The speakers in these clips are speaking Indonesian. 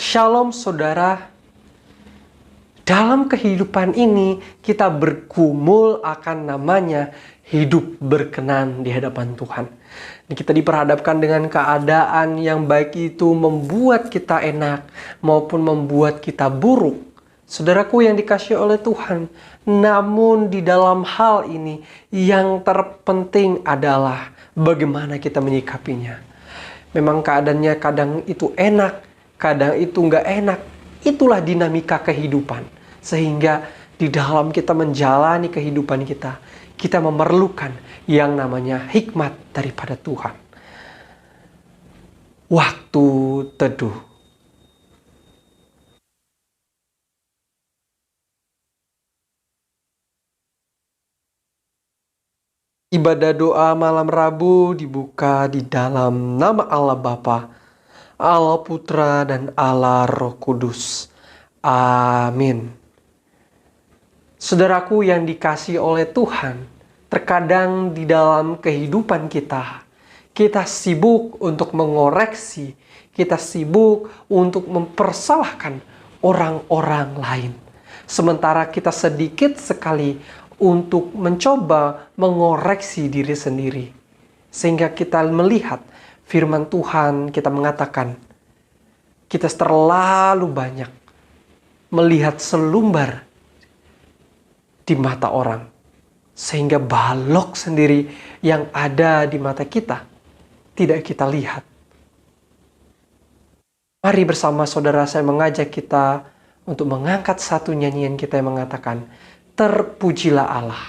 Shalom saudara. Dalam kehidupan ini kita bergumul akan namanya hidup berkenan di hadapan Tuhan. Kita diperhadapkan dengan keadaan yang baik itu membuat kita enak maupun membuat kita buruk. Saudaraku yang dikasihi oleh Tuhan, namun di dalam hal ini yang terpenting adalah bagaimana kita menyikapinya. Memang keadaannya kadang itu enak, kadang itu nggak enak. Itulah dinamika kehidupan. Sehingga di dalam kita menjalani kehidupan kita, kita memerlukan yang namanya hikmat daripada Tuhan. Waktu teduh. Ibadah doa malam Rabu dibuka di dalam nama Allah Bapa, Allah Putra, dan Allah Roh Kudus. Amin. Saudaraku yang dikasihi oleh Tuhan, terkadang di dalam kehidupan kita sibuk untuk mengoreksi, kita sibuk untuk mempersalahkan orang-orang lain. Sementara kita sedikit sekali untuk mencoba mengoreksi diri sendiri. Sehingga kita melihat firman Tuhan, kita mengatakan, kita terlalu banyak melihat selumbar di mata orang, sehingga balok sendiri yang ada di mata kita tidak kita lihat. Mari bersama saudara saya mengajak kita untuk mengangkat satu nyanyian kita yang mengatakan, terpujilah Allah.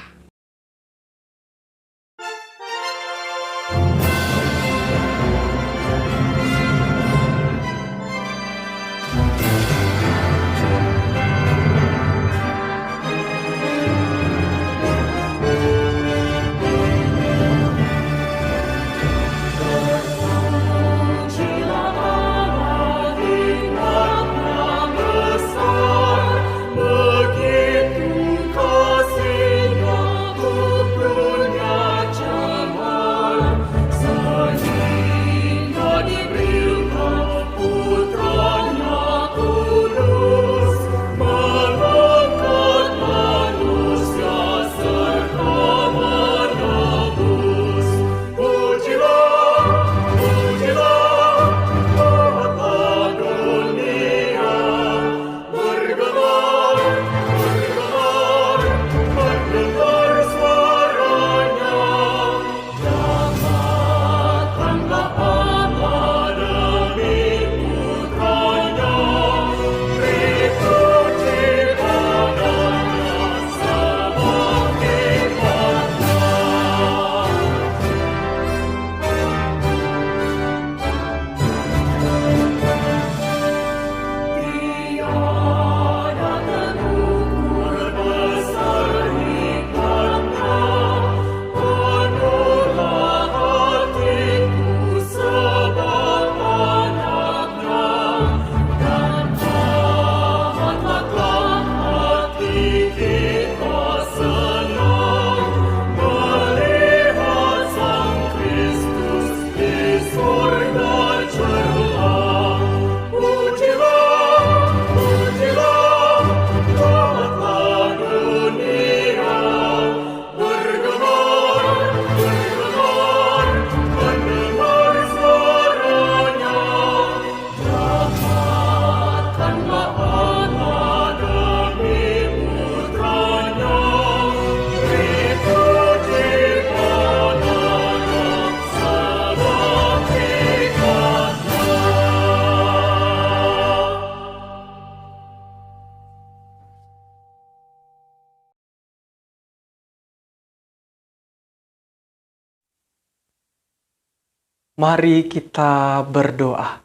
Mari kita berdoa.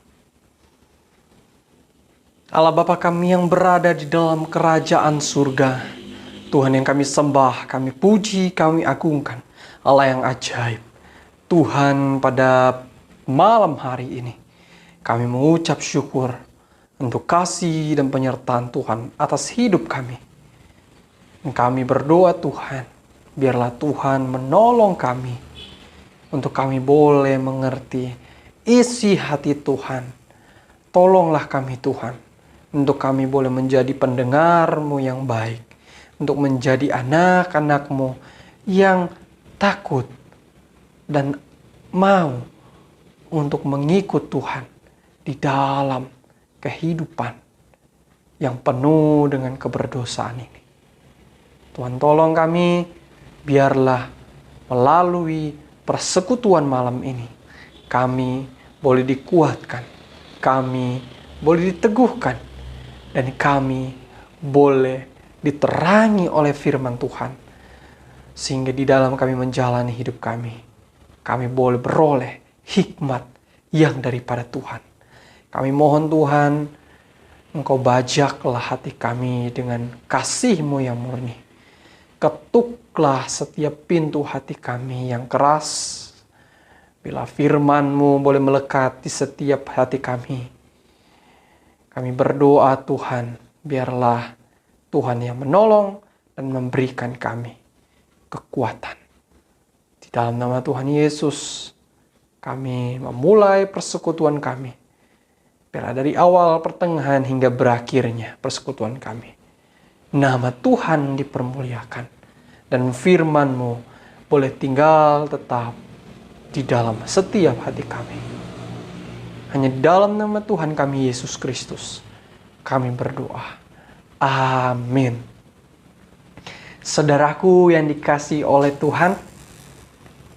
Allah Bapa kami yang berada di dalam kerajaan surga, Tuhan yang kami sembah, kami puji, kami agungkan, Allah yang ajaib. Tuhan, pada malam hari ini kami mengucap syukur untuk kasih dan penyertaan Tuhan atas hidup kami. Kami berdoa Tuhan, biarlah Tuhan menolong kami untuk kami boleh mengerti isi hati Tuhan. Tolonglah kami Tuhan, untuk kami boleh menjadi pendengar-Mu yang baik, untuk menjadi anak-anak-Mu yang takut dan mau untuk mengikut Tuhan di dalam kehidupan yang penuh dengan keberdosaan ini. Tuhan, tolong kami, biarlah melalui persekutuan malam ini kami boleh dikuatkan, kami boleh diteguhkan, dan kami boleh diterangi oleh firman Tuhan, sehingga di dalam kami menjalani hidup kami boleh beroleh hikmat yang daripada Tuhan. Kami mohon Tuhan, Engkau bajaklah hati kami dengan kasih-Mu yang murni. Ketuklah setiap pintu hati kami yang keras. Bila firman-Mu boleh melekat di setiap hati kami. Kami berdoa Tuhan, biarlah Tuhan yang menolong dan memberikan kami kekuatan. Di dalam nama Tuhan Yesus, kami memulai persekutuan kami. Biarlah dari awal, pertengahan, hingga berakhirnya persekutuan kami, nama Tuhan dipermuliakan, dan firman-Mu boleh tinggal tetap di dalam setiap hati kami. Hanya di dalam nama Tuhan kami Yesus Kristus kami berdoa. Amin. Saudaraku yang dikasihi oleh Tuhan,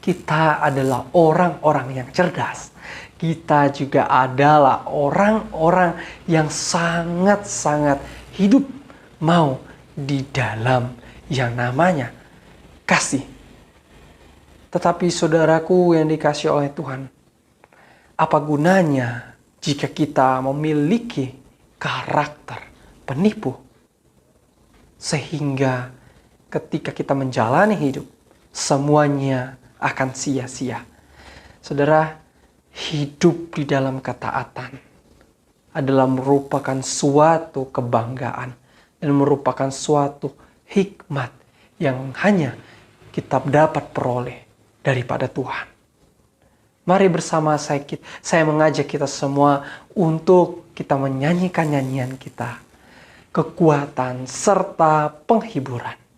kita adalah orang-orang yang cerdas. Kita juga adalah orang-orang yang sangat-sangat hidup mau di dalam yang namanya kasih. Tetapi saudaraku yang dikasihi oleh Tuhan, apa gunanya jika kita memiliki karakter penipu? Sehingga ketika kita menjalani hidup, semuanya akan sia-sia. Saudara, hidup di dalam ketaatan adalah merupakan suatu kebanggaan dan merupakan suatu hikmat yang hanya kita dapat peroleh daripada Tuhan. Mari bersama saya mengajak kita semua untuk kita menyanyikan nyanyian kita, kekuatan serta penghiburan.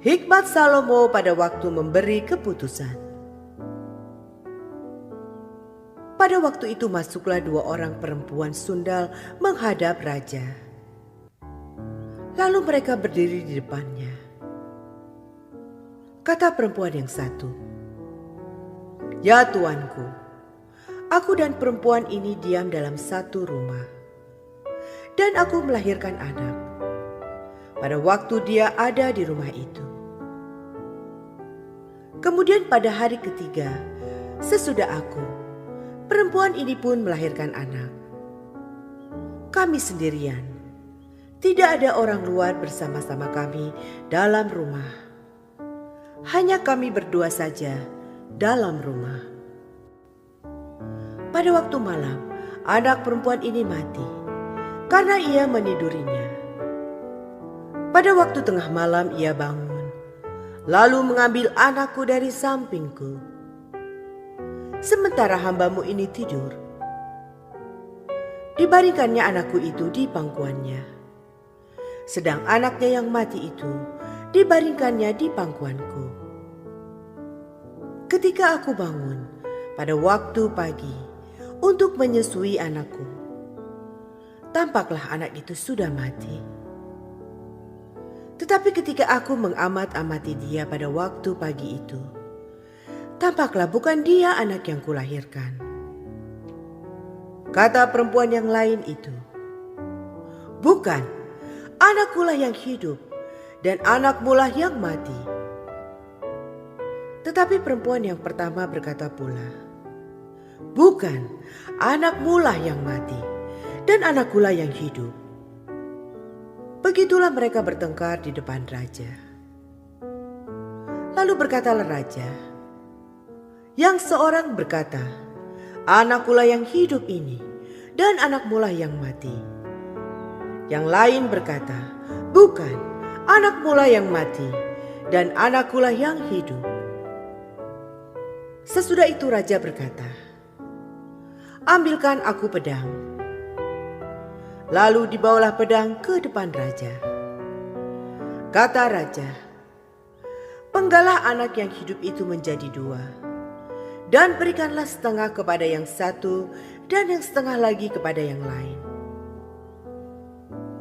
Hikmat Salomo pada waktu memberi keputusan. Pada waktu itu masuklah 2 orang perempuan sundal menghadap raja. Lalu mereka berdiri di depannya. Kata perempuan yang satu, "Ya tuanku, aku dan perempuan ini diam dalam satu rumah. Dan aku melahirkan anak pada waktu dia ada di rumah itu. Kemudian pada hari ketiga, sesudah aku, perempuan ini pun melahirkan anak. Kami sendirian, tidak ada orang luar bersama-sama kami dalam rumah. Hanya kami berdua saja dalam rumah. Pada waktu malam, anak perempuan ini mati karena ia menidurinya. Pada waktu tengah malam ia bangun, lalu mengambil anakku dari sampingku. Sementara hambamu ini tidur, dibaringkannya anakku itu di pangkuannya. Sedang anaknya yang mati itu dibaringkannya di pangkuanku. Ketika aku bangun pada waktu pagi untuk menyusui anakku, tampaklah anak itu sudah mati. Tetapi ketika aku mengamat-amati dia pada waktu pagi itu, tampaklah bukan dia anak yang kulahirkan." Kata perempuan yang lain itu, "Bukan, anakkulah yang hidup dan anakmulah yang mati." Tetapi perempuan yang pertama berkata pula, "Bukan, anakmulah yang mati dan anakkulah yang hidup." Begitulah mereka bertengkar di depan raja. Lalu berkatalah raja, yang seorang berkata, "Anakkulah yang hidup ini dan anakmulah yang mati." Yang lain berkata, "Bukan, anakmulah yang mati dan anakkulah yang hidup." Sesudah itu raja berkata, "Ambilkan aku pedang." Lalu dibawalah pedang ke depan raja. Kata raja, "Penggalah anak yang hidup itu menjadi 2, dan berikanlah setengah kepada yang satu dan yang setengah lagi kepada yang lain."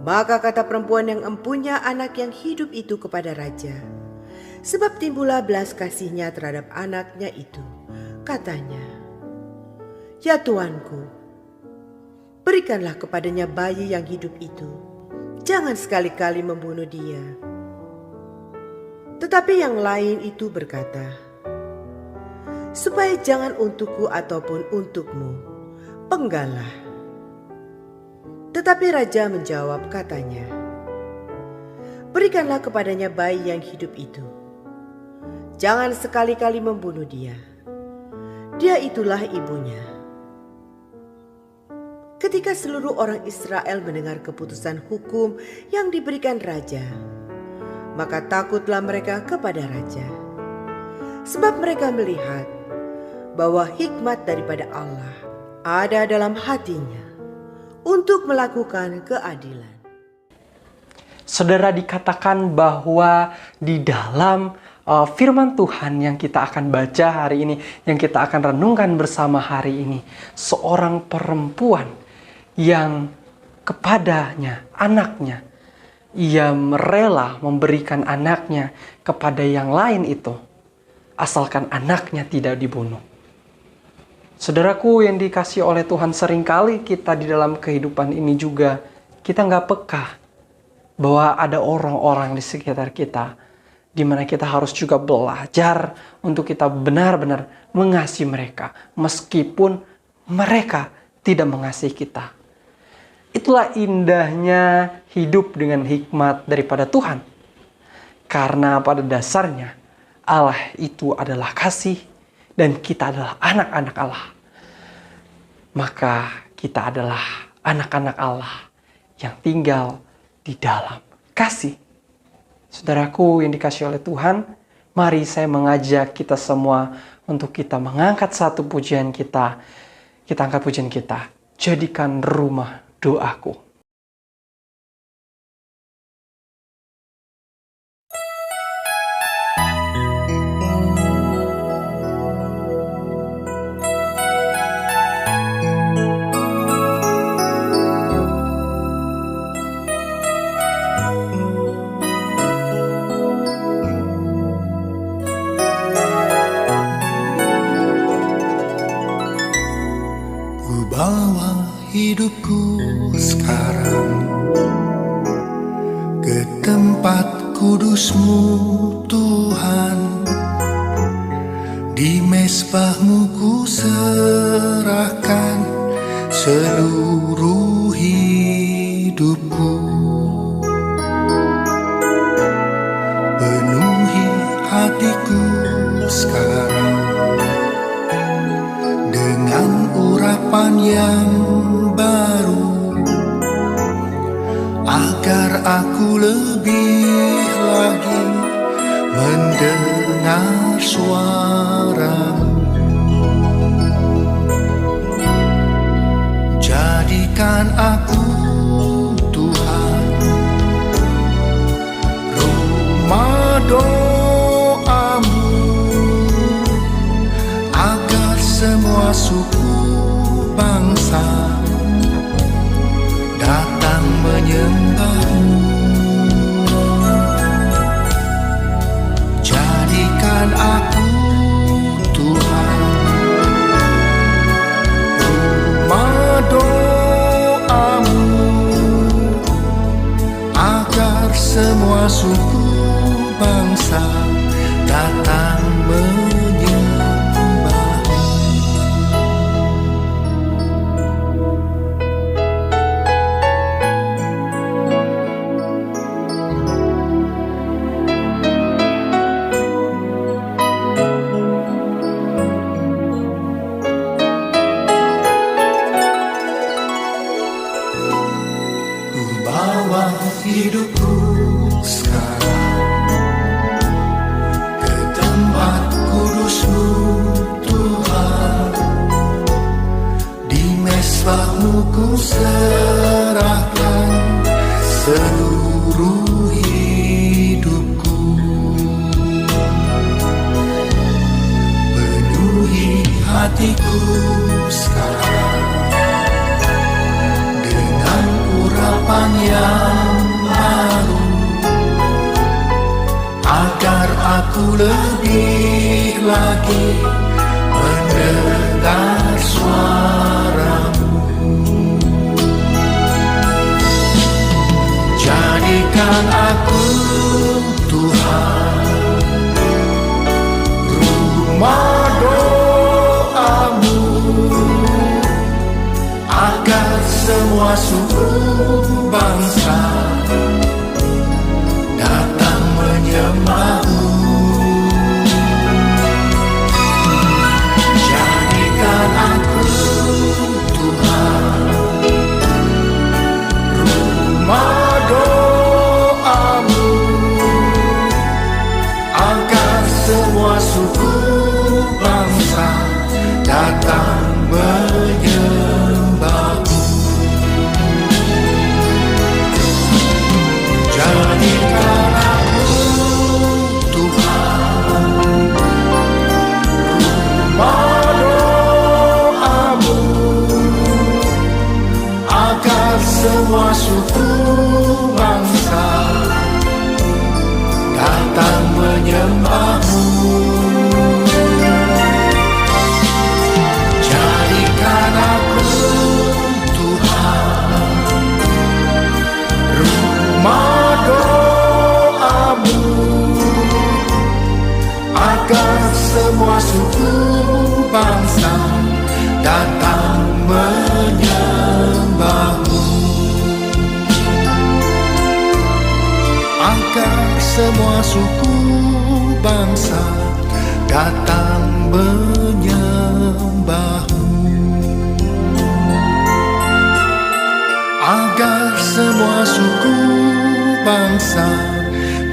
Maka kata perempuan yang empunya anak yang hidup itu kepada raja, sebab timbullah belas kasihnya terhadap anaknya itu. Katanya, "Ya tuanku, berikanlah kepadanya bayi yang hidup itu. Jangan sekali-kali membunuh dia." Tetapi yang lain itu berkata, "Supaya jangan untukku ataupun untukmu, penggalah." Tetapi raja menjawab katanya, "Berikanlah kepadanya bayi yang hidup itu. Jangan sekali-kali membunuh dia. Dia itulah ibunya." Ketika seluruh orang Israel mendengar keputusan hukum yang diberikan raja, maka takutlah mereka kepada raja. Sebab mereka melihat bahwa hikmat daripada Allah ada dalam hatinya untuk melakukan keadilan. Saudara, dikatakan bahwa di dalam firman Tuhan yang kita akan baca hari ini, yang kita akan renungkan bersama hari ini, seorang perempuan yang kepadanya anaknya, ia rela memberikan anaknya kepada yang lain itu, asalkan anaknya tidak dibunuh. Saudaraku yang dikasihi oleh Tuhan, seringkali kita di dalam kehidupan ini juga kita nggak peka bahwa ada orang-orang di sekitar kita, di mana kita harus juga belajar untuk kita benar-benar mengasihi mereka, meskipun mereka tidak mengasihi kita. Itulah indahnya hidup dengan hikmat daripada Tuhan. Karena pada dasarnya Allah itu adalah kasih dan kita adalah anak-anak Allah. Maka kita adalah anak-anak Allah yang tinggal di dalam kasih. Saudaraku yang dikasihi oleh Tuhan, mari saya mengajak kita semua untuk kita mengangkat satu pujian kita. Kita angkat pujian kita. Jadikan rumah doaku. tempat kudus-Mu Tuhan, di mezbah-Mu ku serahkan seluruh hidupku. Penuhi hatiku sekarang dengan urapan yang baru, agar aku lebih lagi mendengar suara-Mu. Jadikan aku, Tuhan, rumah doa-Mu, agar semua suku bangsa datang menyembah-Mu. Jadikan aku, Tuhan, rumah doa-Mu, agar semua suku bangsa datang menyembah-Mu. Ku bawa hidupku sekarang ke tempat kudus-Mu Tuhan, di mezbah-Mu ku serahkan seluruh hidupku. Penuhi hatiku sekarang dengan urapan yang baru, agar aku lebih lagi mendengar suara-Mu. Jadikan aku, Tuhan, rumah doa-Mu, agar semua suku bangsa datang menyembah-Mu. Jadikan aku, Tuhan, rumah doa-Mu, agar semua suku bangsa datang menyembah-Mu. Jadikan aku, Tuhan, rumah doa-Mu, agar semua suku bangsa datang menyembah-Mu. Jadikan aku, Tuhan, rumah doa-Mu, agar semua suku bangsa datang menyembah-Mu. Agar semua suku bangsa datang menyembah-Mu. Agar semua suku bangsa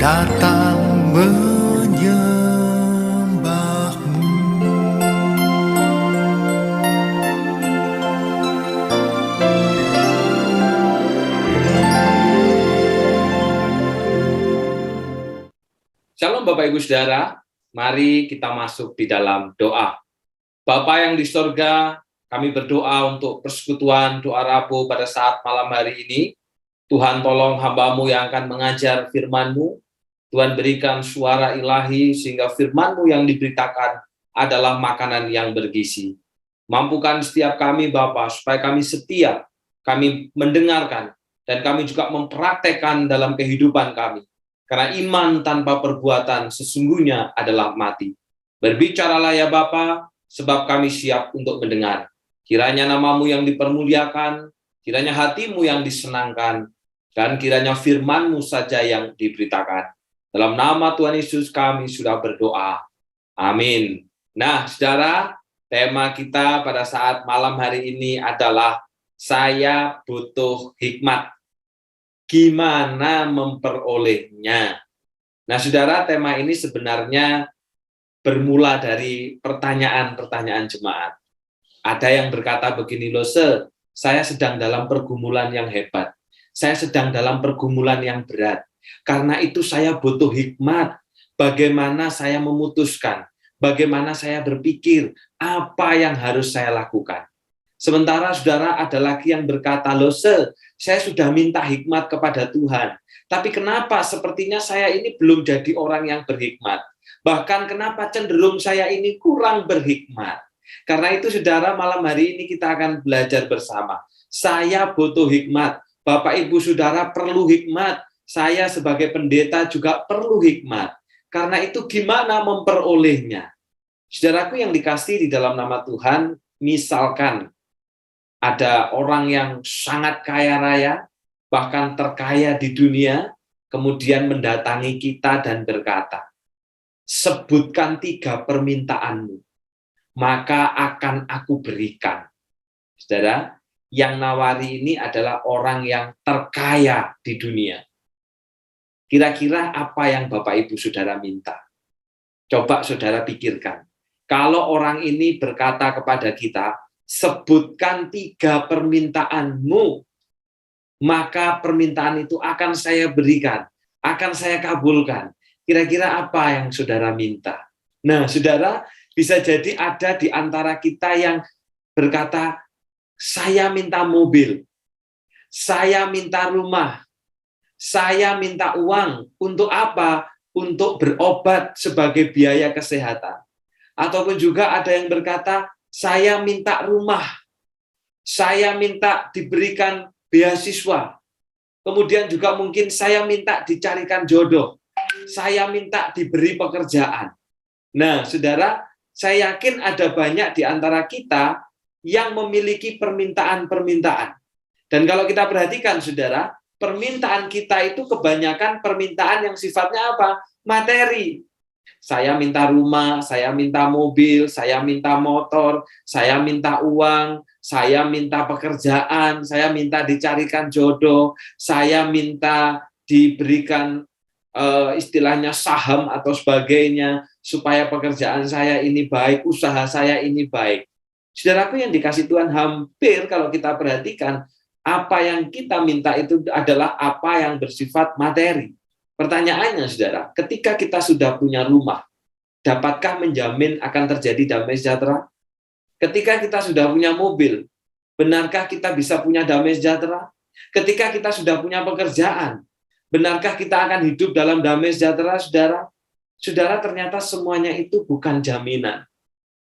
datang menyembah-Mu. Shalom Bapak Ibu Saudara, mari kita masuk di dalam doa. Bapa yang di sorga, kami berdoa untuk persekutuan doa Rabu pada saat malam hari ini. Tuhan tolong hamba-Mu yang akan mengajar firman-Mu. Tuhan berikan suara ilahi sehingga firman-Mu yang diberitakan adalah makanan yang bergizi. Mampukan setiap kami Bapa supaya kami setia, kami mendengarkan, dan kami juga mempraktekkan dalam kehidupan kami. Karena iman tanpa perbuatan sesungguhnya adalah mati. Berbicaralah ya Bapa, sebab kami siap untuk mendengar. Kiranya namamu yang dipermuliakan, kiranya hatimu yang disenangkan, dan kiranya firman-Mu saja yang diberitakan. Dalam nama Tuhan Yesus kami sudah berdoa. Amin. Nah, saudara, tema kita pada saat malam hari ini adalah saya butuh hikmat. Gimana memperolehnya? Nah, saudara, tema ini sebenarnya bermula dari pertanyaan-pertanyaan jemaat. Ada yang berkata begini, loh, saya sedang dalam pergumulan yang hebat. Saya sedang dalam pergumulan yang berat. Karena itu saya butuh hikmat. Bagaimana saya memutuskan? Bagaimana saya berpikir? Apa yang harus saya lakukan? Sementara saudara ada lagi yang berkata, loh, saya sudah minta hikmat kepada Tuhan. Tapi kenapa sepertinya saya ini belum jadi orang yang berhikmat? Bahkan kenapa cenderung saya ini kurang berhikmat? Karena itu saudara, malam hari ini kita akan belajar bersama. Saya butuh hikmat. Bapak Ibu Saudara perlu hikmat. Saya sebagai pendeta juga perlu hikmat. Karena itu gimana memperolehnya? Saudaraku yang dikasihi di dalam nama Tuhan, misalkan ada orang yang sangat kaya raya, bahkan terkaya di dunia, kemudian mendatangi kita dan berkata, sebutkan 3 permintaanmu, maka akan aku berikan. Saudara, yang nawari ini adalah orang yang terkaya di dunia. Kira-kira apa yang Bapak Ibu Saudara minta? Coba saudara pikirkan. Kalau orang ini berkata kepada kita, sebutkan 3 permintaanmu, maka permintaan itu akan saya berikan, akan saya kabulkan. Kira-kira apa yang saudara minta? Nah, saudara, bisa jadi ada di antara kita yang berkata, saya minta mobil, saya minta rumah, saya minta uang. Untuk apa? Untuk berobat sebagai biaya kesehatan. Ataupun juga ada yang berkata, saya minta rumah, saya minta diberikan beasiswa. Kemudian juga mungkin saya minta dicarikan jodoh, saya minta diberi pekerjaan. Nah, saudara, saya yakin ada banyak di antara kita yang memiliki permintaan-permintaan. Dan kalau kita perhatikan, saudara, permintaan kita itu kebanyakan permintaan yang sifatnya apa? Materi. Saya minta rumah, saya minta mobil, saya minta motor, saya minta uang, saya minta pekerjaan, saya minta dicarikan jodoh, saya minta diberikan istilahnya saham atau sebagainya, supaya pekerjaan saya ini baik, usaha saya ini baik. Saudaraku yang dikasih Tuhan, hampir kalau kita perhatikan, apa yang kita minta itu adalah apa yang bersifat materi. Pertanyaannya, saudara, ketika kita sudah punya rumah, dapatkah menjamin akan terjadi damai sejahtera? Ketika kita sudah punya mobil, benarkah kita bisa punya damai sejahtera? Ketika kita sudah punya pekerjaan, benarkah kita akan hidup dalam damai sejahtera, saudara? Saudara, ternyata semuanya itu bukan jaminan.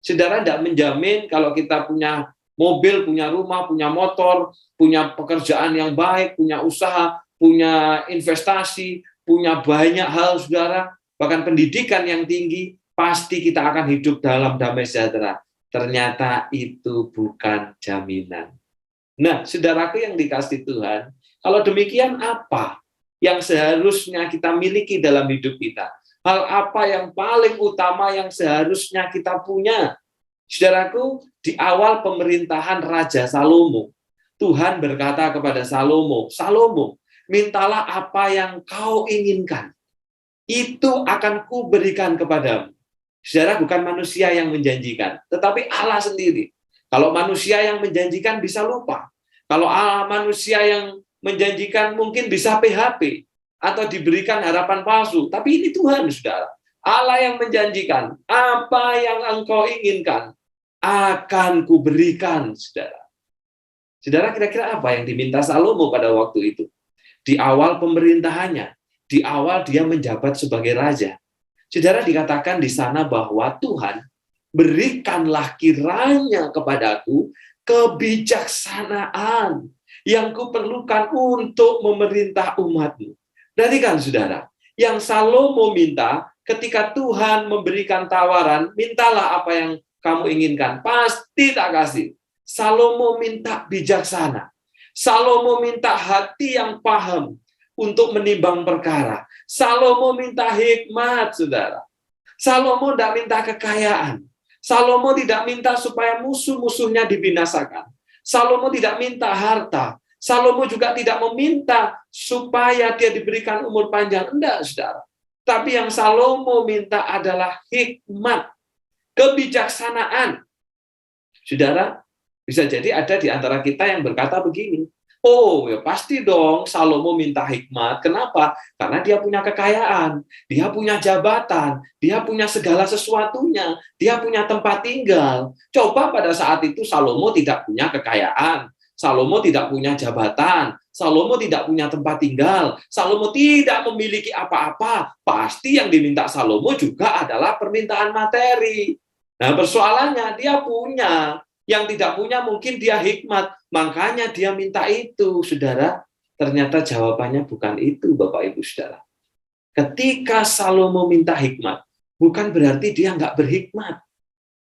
Saudara tidak menjamin kalau kita punya mobil, punya rumah, punya motor, punya pekerjaan yang baik, punya usaha, punya investasi, punya banyak hal, saudara, bahkan pendidikan yang tinggi, pasti kita akan hidup dalam damai sejahtera. Ternyata itu bukan jaminan. Nah, saudaraku yang dikasihi Tuhan, kalau demikian apa yang seharusnya kita miliki dalam hidup kita? Hal apa yang paling utama yang seharusnya kita punya? Saudaraku, di awal pemerintahan Raja Salomo, Tuhan berkata kepada Salomo, Salomo, mintalah apa yang kau inginkan. Itu akan kuberikan kepadamu. Saudara, bukan manusia yang menjanjikan, tetapi Allah sendiri. Kalau manusia yang menjanjikan bisa lupa. Kalau Allah manusia yang menjanjikan mungkin bisa PHP atau diberikan harapan palsu. Tapi ini Tuhan, saudara. Allah yang menjanjikan, apa yang engkau inginkan akan kuberikan, saudara. Saudara, kira-kira apa yang diminta Salomo pada waktu itu? Di awal pemerintahannya, di awal dia menjabat sebagai raja. Saudara, dikatakan di sana bahwa Tuhan, berikanlah kiranya kepadaku kebijaksanaan yang kuperlukan untuk memerintah umatmu. Berarti kan, saudara, Yang Salomo minta, ketika Tuhan memberikan tawaran, mintalah apa yang kamu inginkan. Pasti tak kasih. Salomo minta bijaksana. Salomo minta hati yang paham untuk menimbang perkara. Salomo minta hikmat, saudara. Salomo tidak minta kekayaan. Salomo tidak minta supaya musuh-musuhnya dibinasakan. Salomo tidak minta harta. Salomo juga tidak meminta supaya dia diberikan umur panjang. Enggak, saudara. Tapi yang Salomo minta adalah hikmat, kebijaksanaan. Saudara, bisa jadi ada di antara kita yang berkata begini, oh ya pasti dong Salomo minta hikmat. Kenapa? Karena dia punya kekayaan, dia punya jabatan, dia punya segala sesuatunya, dia punya tempat tinggal. Coba pada saat itu Salomo tidak punya kekayaan, Salomo tidak punya jabatan, Salomo tidak punya tempat tinggal, Salomo tidak memiliki apa-apa. Pasti yang diminta Salomo juga adalah permintaan materi. Nah persoalannya dia punya. Yang tidak punya mungkin dia hikmat, makanya dia minta itu, saudara. Ternyata jawabannya bukan itu, Bapak Ibu Saudara. Ketika Salomo minta hikmat, bukan berarti dia nggak berhikmat.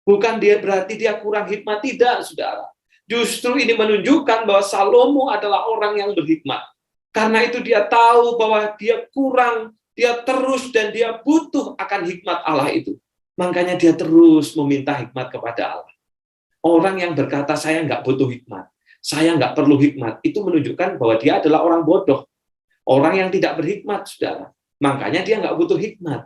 Bukan dia berarti dia kurang hikmat, tidak, saudara. Justru ini menunjukkan bahwa Salomo adalah orang yang berhikmat. Karena itu dia tahu bahwa dia kurang, dia terus dan dia butuh akan hikmat Allah itu. Makanya dia terus meminta hikmat kepada Allah. Orang yang berkata, saya nggak butuh hikmat, saya nggak perlu hikmat, itu menunjukkan bahwa dia adalah orang bodoh. Orang yang tidak berhikmat, saudara. Makanya dia nggak butuh hikmat.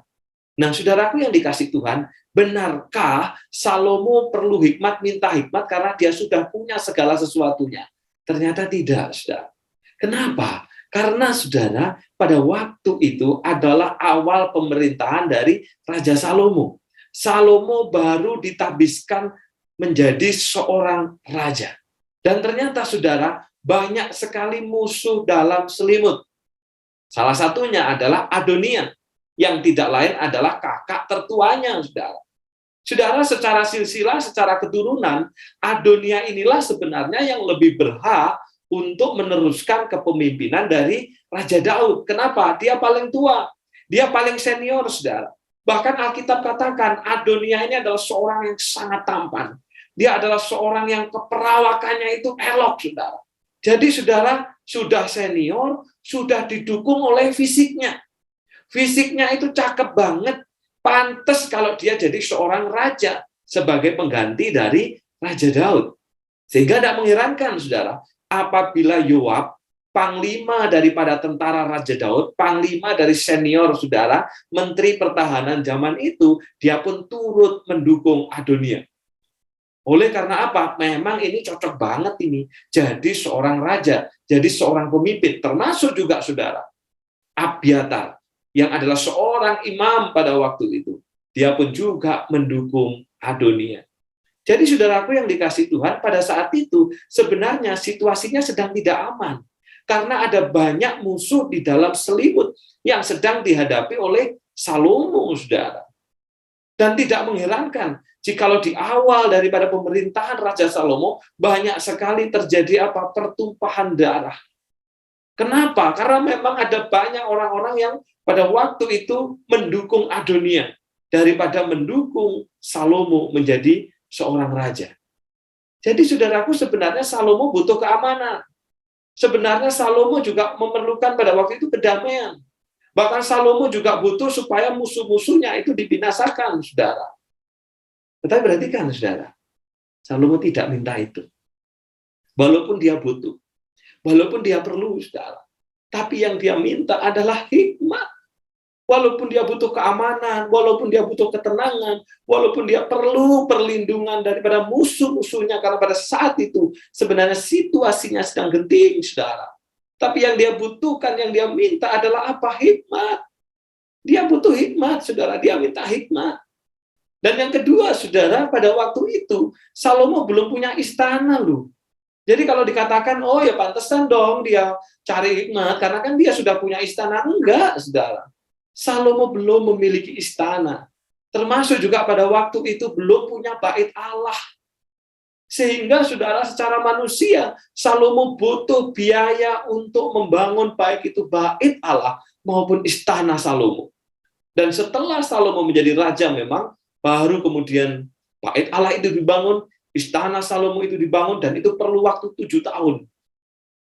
Nah, saudaraku yang dikasih Tuhan, benarkah Salomo perlu hikmat, minta hikmat karena dia sudah punya segala sesuatunya? Ternyata tidak, saudara. Kenapa? Karena, saudara, pada waktu itu adalah awal pemerintahan dari Raja Salomo. Salomo baru ditabiskan menjadi seorang raja. Dan ternyata, saudara, banyak sekali musuh dalam selimut. Salah satunya adalah Adonia, yang tidak lain adalah kakak tertuanya, saudara. Saudara, secara silsilah, secara keturunan, Adonia inilah sebenarnya yang lebih berhak untuk meneruskan kepemimpinan dari Raja Daud. Kenapa? Dia paling tua, dia paling senior, saudara. Bahkan Alkitab katakan, Adonia ini adalah seorang yang sangat tampan. Dia adalah seorang yang keperawakannya itu elok, saudara. Jadi, saudara, sudah senior, sudah didukung oleh fisiknya. Fisiknya itu cakep banget. Pantes kalau dia jadi seorang raja sebagai pengganti dari Raja Daud. Sehingga tidak mengherankan, saudara, apabila Yoab, panglima daripada tentara Raja Daud, panglima dari senior, saudara, menteri pertahanan zaman itu, dia pun turut mendukung Adonia. Oleh karena apa? Memang ini cocok banget ini. Jadi seorang raja, jadi seorang pemimpin, termasuk juga, saudara, Abiatar, yang adalah seorang imam pada waktu itu. Dia pun juga mendukung Adonia. Jadi, saudaraku yang dikasih Tuhan, pada saat itu sebenarnya situasinya sedang tidak aman. Karena ada banyak musuh di dalam selimut yang sedang dihadapi oleh Salomo, saudara. Dan tidak mengherankan, jikalau di awal daripada pemerintahan Raja Salomo, banyak sekali terjadi pertumpahan darah. Kenapa? Karena memang ada banyak orang-orang yang pada waktu itu mendukung Adonia daripada mendukung Salomo menjadi seorang raja. Jadi, saudaraku, sebenarnya Salomo butuh keamanan. Sebenarnya Salomo juga memerlukan pada waktu itu kedamaian. Bahkan Salomo juga butuh supaya musuh-musuhnya itu dibinasakan, saudara. Tetapi perhatikan, saudara, Salomo tidak minta itu. Walaupun dia butuh, walaupun dia perlu, saudara. Tapi yang dia minta adalah hikmat. Walaupun dia butuh keamanan, walaupun dia butuh ketenangan, walaupun dia perlu perlindungan daripada musuh-musuhnya, karena pada saat itu sebenarnya situasinya sedang genting, saudara. Tapi yang dia butuhkan, yang dia minta adalah apa? Hikmat. Dia butuh hikmat, saudara. Dia minta hikmat. Dan yang kedua, saudara, pada waktu itu Salomo belum punya istana, loh. Jadi kalau dikatakan, oh ya pantesan dong dia cari hikmat, karena kan dia sudah punya istana. Enggak, saudara. Salomo belum memiliki istana. Termasuk juga pada waktu itu belum punya bait Allah. Sehingga saudara secara manusia, Salomo butuh biaya untuk membangun baik itu bait Allah maupun istana Salomo. Dan setelah Salomo menjadi raja memang, baru kemudian bait Allah itu dibangun, istana Salomo itu dibangun, dan itu perlu waktu 7 tahun.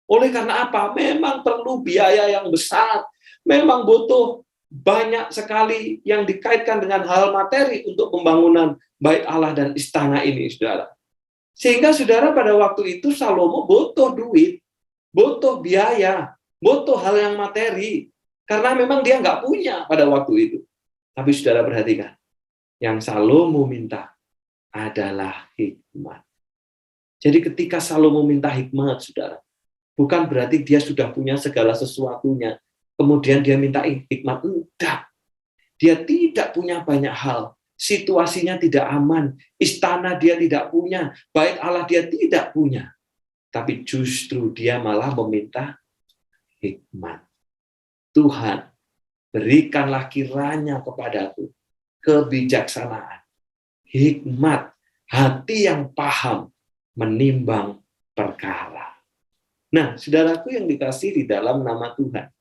Oleh karena apa? Memang perlu biaya yang besar, memang butuh banyak sekali yang dikaitkan dengan hal materi untuk pembangunan bait Allah dan istana ini, saudara. Sehingga saudara pada waktu itu Salomo butuh duit, butuh biaya, butuh hal yang materi. Karena memang dia nggak punya pada waktu itu. Tapi saudara perhatikan, yang Salomo minta adalah hikmat. Jadi ketika Salomo minta hikmat, saudara, bukan berarti dia sudah punya segala sesuatunya. Kemudian dia minta hikmat. Enggak. Dia tidak punya banyak hal. Situasinya tidak aman, istana dia tidak punya, bait Allah dia tidak punya. Tapi justru dia malah meminta hikmat. Tuhan, berikanlah kiranya kepadaku kebijaksanaan, hikmat, hati yang paham, menimbang perkara. Nah, saudaraku yang dikasih di dalam nama Tuhan,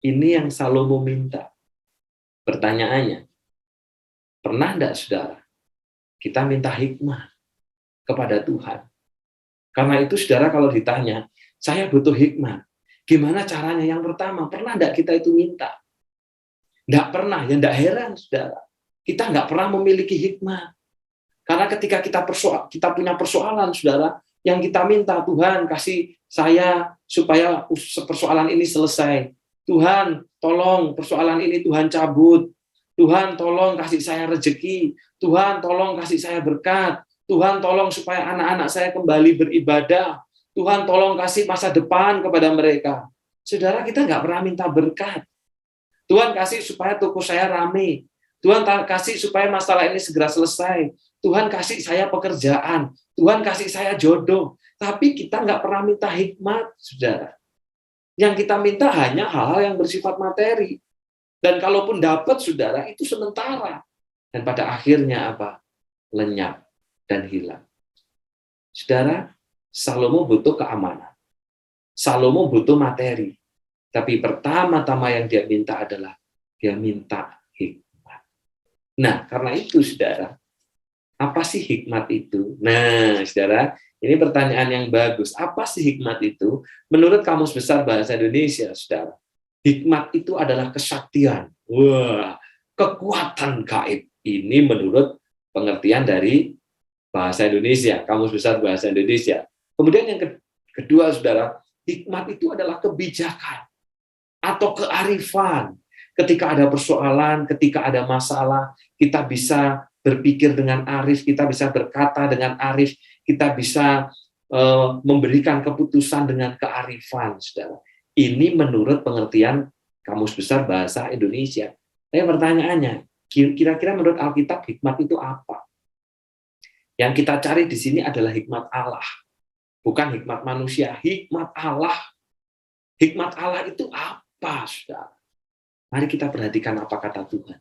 ini yang Salomo minta. Pertanyaannya, pernah enggak saudara kita minta hikmat kepada Tuhan? Karena itu saudara kalau ditanya, saya butuh hikmat, gimana caranya? Yang pertama, pernah enggak kita itu minta? Enggak pernah, ya enggak heran saudara. Kita enggak pernah memiliki hikmat. Karena ketika kita punya persoalan saudara, yang kita minta, Tuhan kasih saya supaya persoalan ini selesai. Tuhan tolong persoalan ini Tuhan cabut. Tuhan tolong kasih saya rezeki, Tuhan tolong kasih saya berkat, Tuhan tolong supaya anak-anak saya kembali beribadah, Tuhan tolong kasih masa depan kepada mereka. Saudara, kita nggak pernah minta berkat. Tuhan kasih supaya toko saya rame, Tuhan kasih supaya masalah ini segera selesai, Tuhan kasih saya pekerjaan, Tuhan kasih saya jodoh. Tapi kita nggak pernah minta hikmat, saudara. Yang kita minta hanya hal-hal yang bersifat materi. Dan kalaupun dapat, saudara, itu sementara. Dan pada akhirnya apa? Lenyap dan hilang. Saudara, Salomo butuh keamanan. Salomo butuh materi. Tapi pertama-tama yang dia minta adalah, dia minta hikmat. Nah, karena itu, saudara, apa sih hikmat itu? Nah, saudara, ini pertanyaan yang bagus. Apa sih hikmat itu? Menurut Kamus Besar Bahasa Indonesia, saudara, hikmat itu adalah kesaktian. Wah, kekuatan gaib. Ini menurut pengertian dari Bahasa Indonesia, Kamus Besar Bahasa Indonesia. Kemudian yang kedua, saudara, hikmat itu adalah kebijakan atau kearifan. Ketika ada persoalan, ketika ada masalah, kita bisa berpikir dengan arif, kita bisa berkata dengan arif, kita bisa memberikan keputusan dengan kearifan, saudara. Ini menurut pengertian Kamus Besar Bahasa Indonesia. Tapi pertanyaannya, kira-kira menurut Alkitab hikmat itu apa? Yang kita cari di sini adalah hikmat Allah, bukan hikmat manusia. Hikmat Allah. Hikmat Allah itu apa, saudara? Mari kita perhatikan apa kata Tuhan.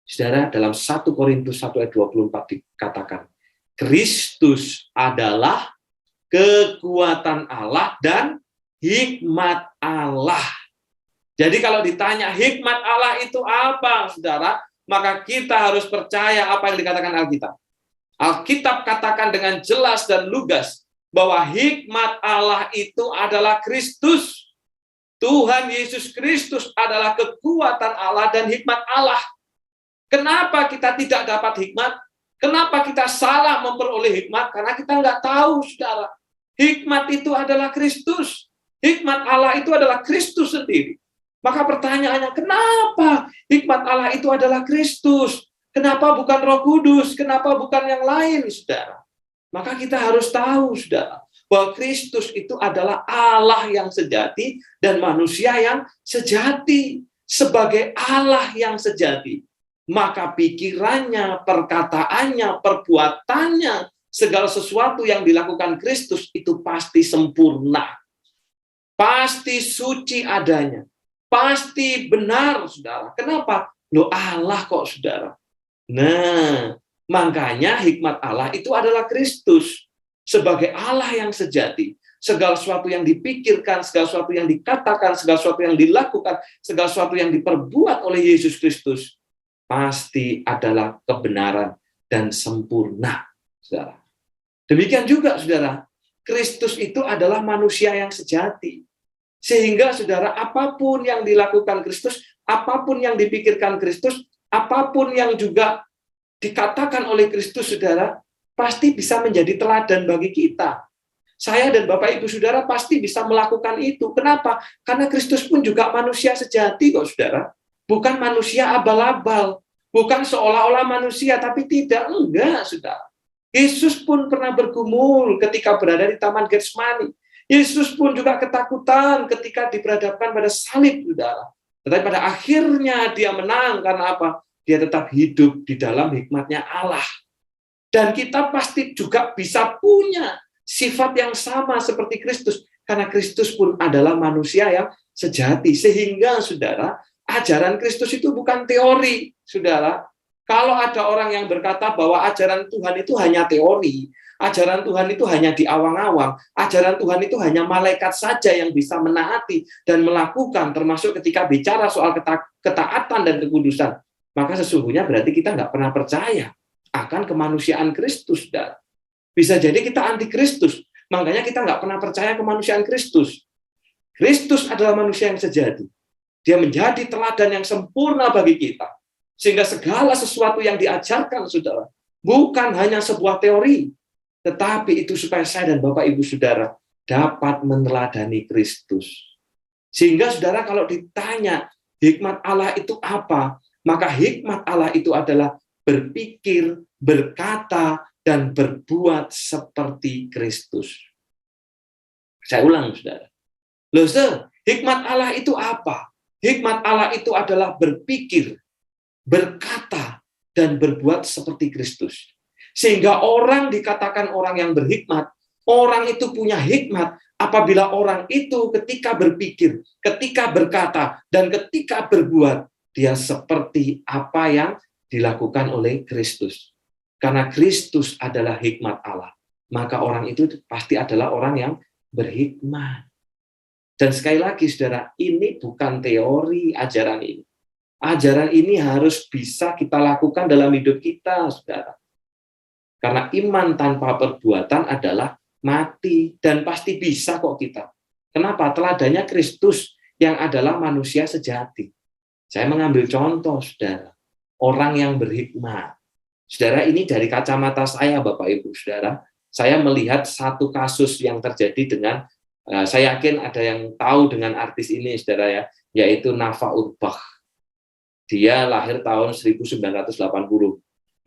Saudara, dalam 1 Korintus 1 ayat 24 dikatakan, Kristus adalah kekuatan Allah dan hikmat Allah. Jadi kalau ditanya hikmat Allah itu apa, saudara, maka kita harus percaya apa yang dikatakan Alkitab. Alkitab katakan dengan jelas dan lugas bahwa hikmat Allah itu adalah Kristus. Tuhan Yesus Kristus adalah kekuatan Allah dan hikmat Allah. Kenapa kita tidak dapat hikmat? Kenapa kita salah memperoleh hikmat? Karena kita nggak tahu, saudara. Hikmat itu adalah Kristus. Hikmat Allah itu adalah Kristus sendiri. Maka pertanyaannya, kenapa hikmat Allah itu adalah Kristus? Kenapa bukan Roh Kudus? Kenapa bukan yang lain, saudara? Maka kita harus tahu, saudara, bahwa Kristus itu adalah Allah yang sejati dan manusia yang sejati. Sebagai Allah yang sejati, maka pikirannya, perkataannya, perbuatannya, segala sesuatu yang dilakukan Kristus itu pasti sempurna. Pasti suci adanya. Pasti benar, saudara. Kenapa? Loh, Allah kok, saudara. Nah, makanya hikmat Allah itu adalah Kristus. sebagai Allah yang sejati, segala sesuatu yang dipikirkan, segala sesuatu yang dikatakan, segala sesuatu yang dilakukan, segala sesuatu yang diperbuat oleh Yesus Kristus pasti adalah kebenaran dan sempurna, saudara. Demikian juga, saudara, Kristus itu adalah manusia yang sejati. Sehingga, saudara, apapun yang dilakukan Kristus, apapun yang dipikirkan Kristus, apapun yang juga dikatakan oleh Kristus, saudara, pasti bisa menjadi teladan bagi kita. Saya dan Bapak Ibu Saudara pasti bisa melakukan itu. Kenapa? Karena Kristus pun juga manusia sejati kok, saudara. Bukan manusia abal-abal. Bukan seolah-olah manusia, tapi tidak. Enggak, saudara. Yesus pun pernah bergumul ketika berada di Taman Getsemani. Yesus pun juga ketakutan ketika diperhadapkan pada salib, saudara. Tetapi pada akhirnya dia menang. Karena apa? Dia tetap hidup di dalam hikmatnya Allah. Dan kita pasti juga bisa punya sifat yang sama seperti Kristus. Karena Kristus pun adalah manusia yang sejati. Sehingga, saudara, ajaran Kristus itu bukan teori, saudara. Kalau ada orang yang berkata bahwa ajaran Tuhan itu hanya teori, ajaran Tuhan itu hanya di awang-awang, ajaran Tuhan itu hanya malaikat saja yang bisa menaati dan melakukan, termasuk ketika bicara soal ketaatan dan kekudusan, maka sesungguhnya berarti kita nggak pernah percaya akan kemanusiaan Kristus, saudara. Bisa jadi kita anti Kristus, makanya kita nggak pernah percaya kemanusiaan Kristus. Kristus adalah manusia yang sejati. Dia menjadi teladan yang sempurna bagi kita. Sehingga segala sesuatu yang diajarkan, saudara, bukan hanya sebuah teori, tetapi itu supaya saya dan Bapak Ibu Saudara dapat meneladani Kristus. Sehingga, saudara, kalau ditanya hikmat Allah itu apa, maka hikmat Allah itu adalah berpikir, berkata, dan berbuat seperti Kristus. Saya ulang, saudara. Loh, hikmat Allah itu apa? Hikmat Allah itu adalah berpikir, berkata, dan berbuat seperti Kristus. Sehingga orang dikatakan orang yang berhikmat, orang itu punya hikmat apabila orang itu ketika berpikir, ketika berkata, dan ketika berbuat, dia seperti apa yang dilakukan oleh Kristus. Karena Kristus adalah hikmat Allah, maka orang itu pasti adalah orang yang berhikmat. Dan sekali lagi, saudara, ini bukan teori ajaran ini. Ajaran ini harus bisa kita lakukan dalam hidup kita, saudara. Karena iman tanpa perbuatan adalah mati, dan pasti bisa kok kita. Kenapa? Teladannya Kristus yang adalah manusia sejati. Saya mengambil contoh, saudara, orang yang berhikmat. Saudara, ini dari kacamata saya, Bapak Ibu Saudara, saya melihat satu kasus yang terjadi dengan, saya yakin ada yang tahu dengan artis ini, saudara, ya, yaitu Nafa Urbach. Dia lahir tahun 1980.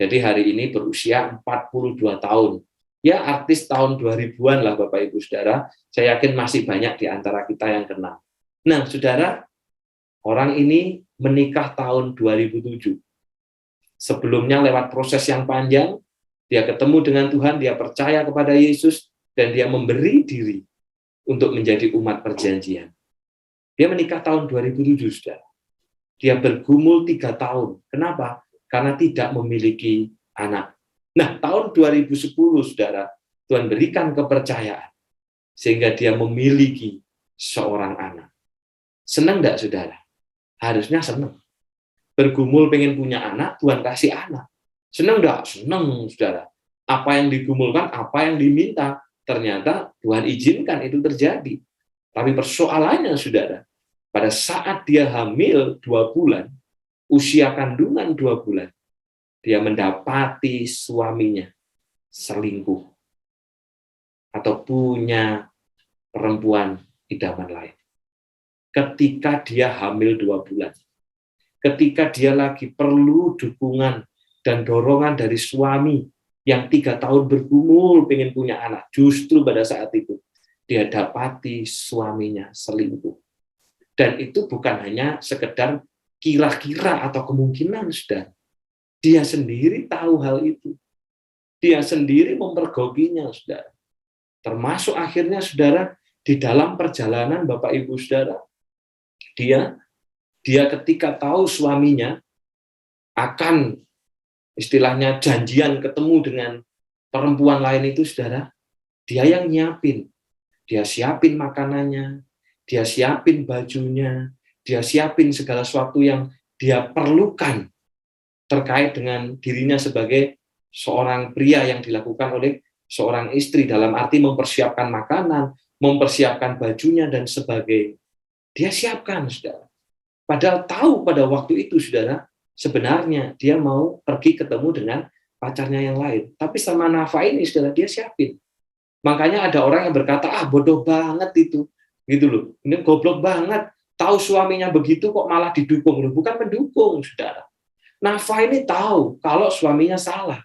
Jadi hari ini berusia 42 tahun. Ya, artis tahun 2000-an lah, Bapak Ibu Saudara. Saya yakin masih banyak di antara kita yang kenal. Nah, saudara, orang ini menikah tahun 2007. Sebelumnya lewat proses yang panjang, dia ketemu dengan Tuhan, dia percaya kepada Yesus, dan dia memberi diri untuk menjadi umat perjanjian. Dia menikah tahun 2007, saudara. Dia bergumul 3 tahun. Kenapa? Karena tidak memiliki anak. Nah, tahun 2010, saudara, Tuhan berikan kepercayaan, sehingga dia memiliki seorang anak. Senang enggak, saudara? Harusnya senang. Bergumul pengen punya anak, Tuhan kasih anak. Senang enggak? Senang, saudara. Apa yang digumulkan, apa yang diminta, ternyata Tuhan izinkan itu terjadi. Tapi persoalannya, saudara, pada saat dia hamil 2 bulan, usia kandungan 2 bulan, dia mendapati suaminya selingkuh atau punya perempuan idaman lain. Ketika dia hamil 2 bulan, ketika dia lagi perlu dukungan dan dorongan dari suami yang 3 tahun bergumul pengen punya anak, justru pada saat itu dia dapati suaminya selingkuh. Dan itu bukan hanya sekedar kira-kira atau kemungkinan, saudara. Dia sendiri tahu hal itu. Dia sendiri mempergokinya, saudara. Termasuk akhirnya, saudara, di dalam perjalanan Bapak Ibu Saudara, dia ketika tahu suaminya akan istilahnya janjian ketemu dengan perempuan lain itu, saudara, Dia yang nyiapin. Dia siapin makanannya, dia siapin bajunya, dia siapin segala sesuatu yang dia perlukan terkait dengan dirinya sebagai seorang pria yang dilakukan oleh seorang istri, dalam arti mempersiapkan makanan, mempersiapkan bajunya, dan sebagainya. Dia siapkan, saudara. Padahal tahu pada waktu itu, saudara, sebenarnya dia mau pergi ketemu dengan pacarnya yang lain. Tapi sama Nafa ini, saudara, dia siapin. Makanya ada orang yang berkata, bodoh banget itu. Gitu loh. Ini goblok banget. Tahu suaminya begitu kok malah didukung. Bukan mendukung, saudara. Nafa ini tahu kalau suaminya salah.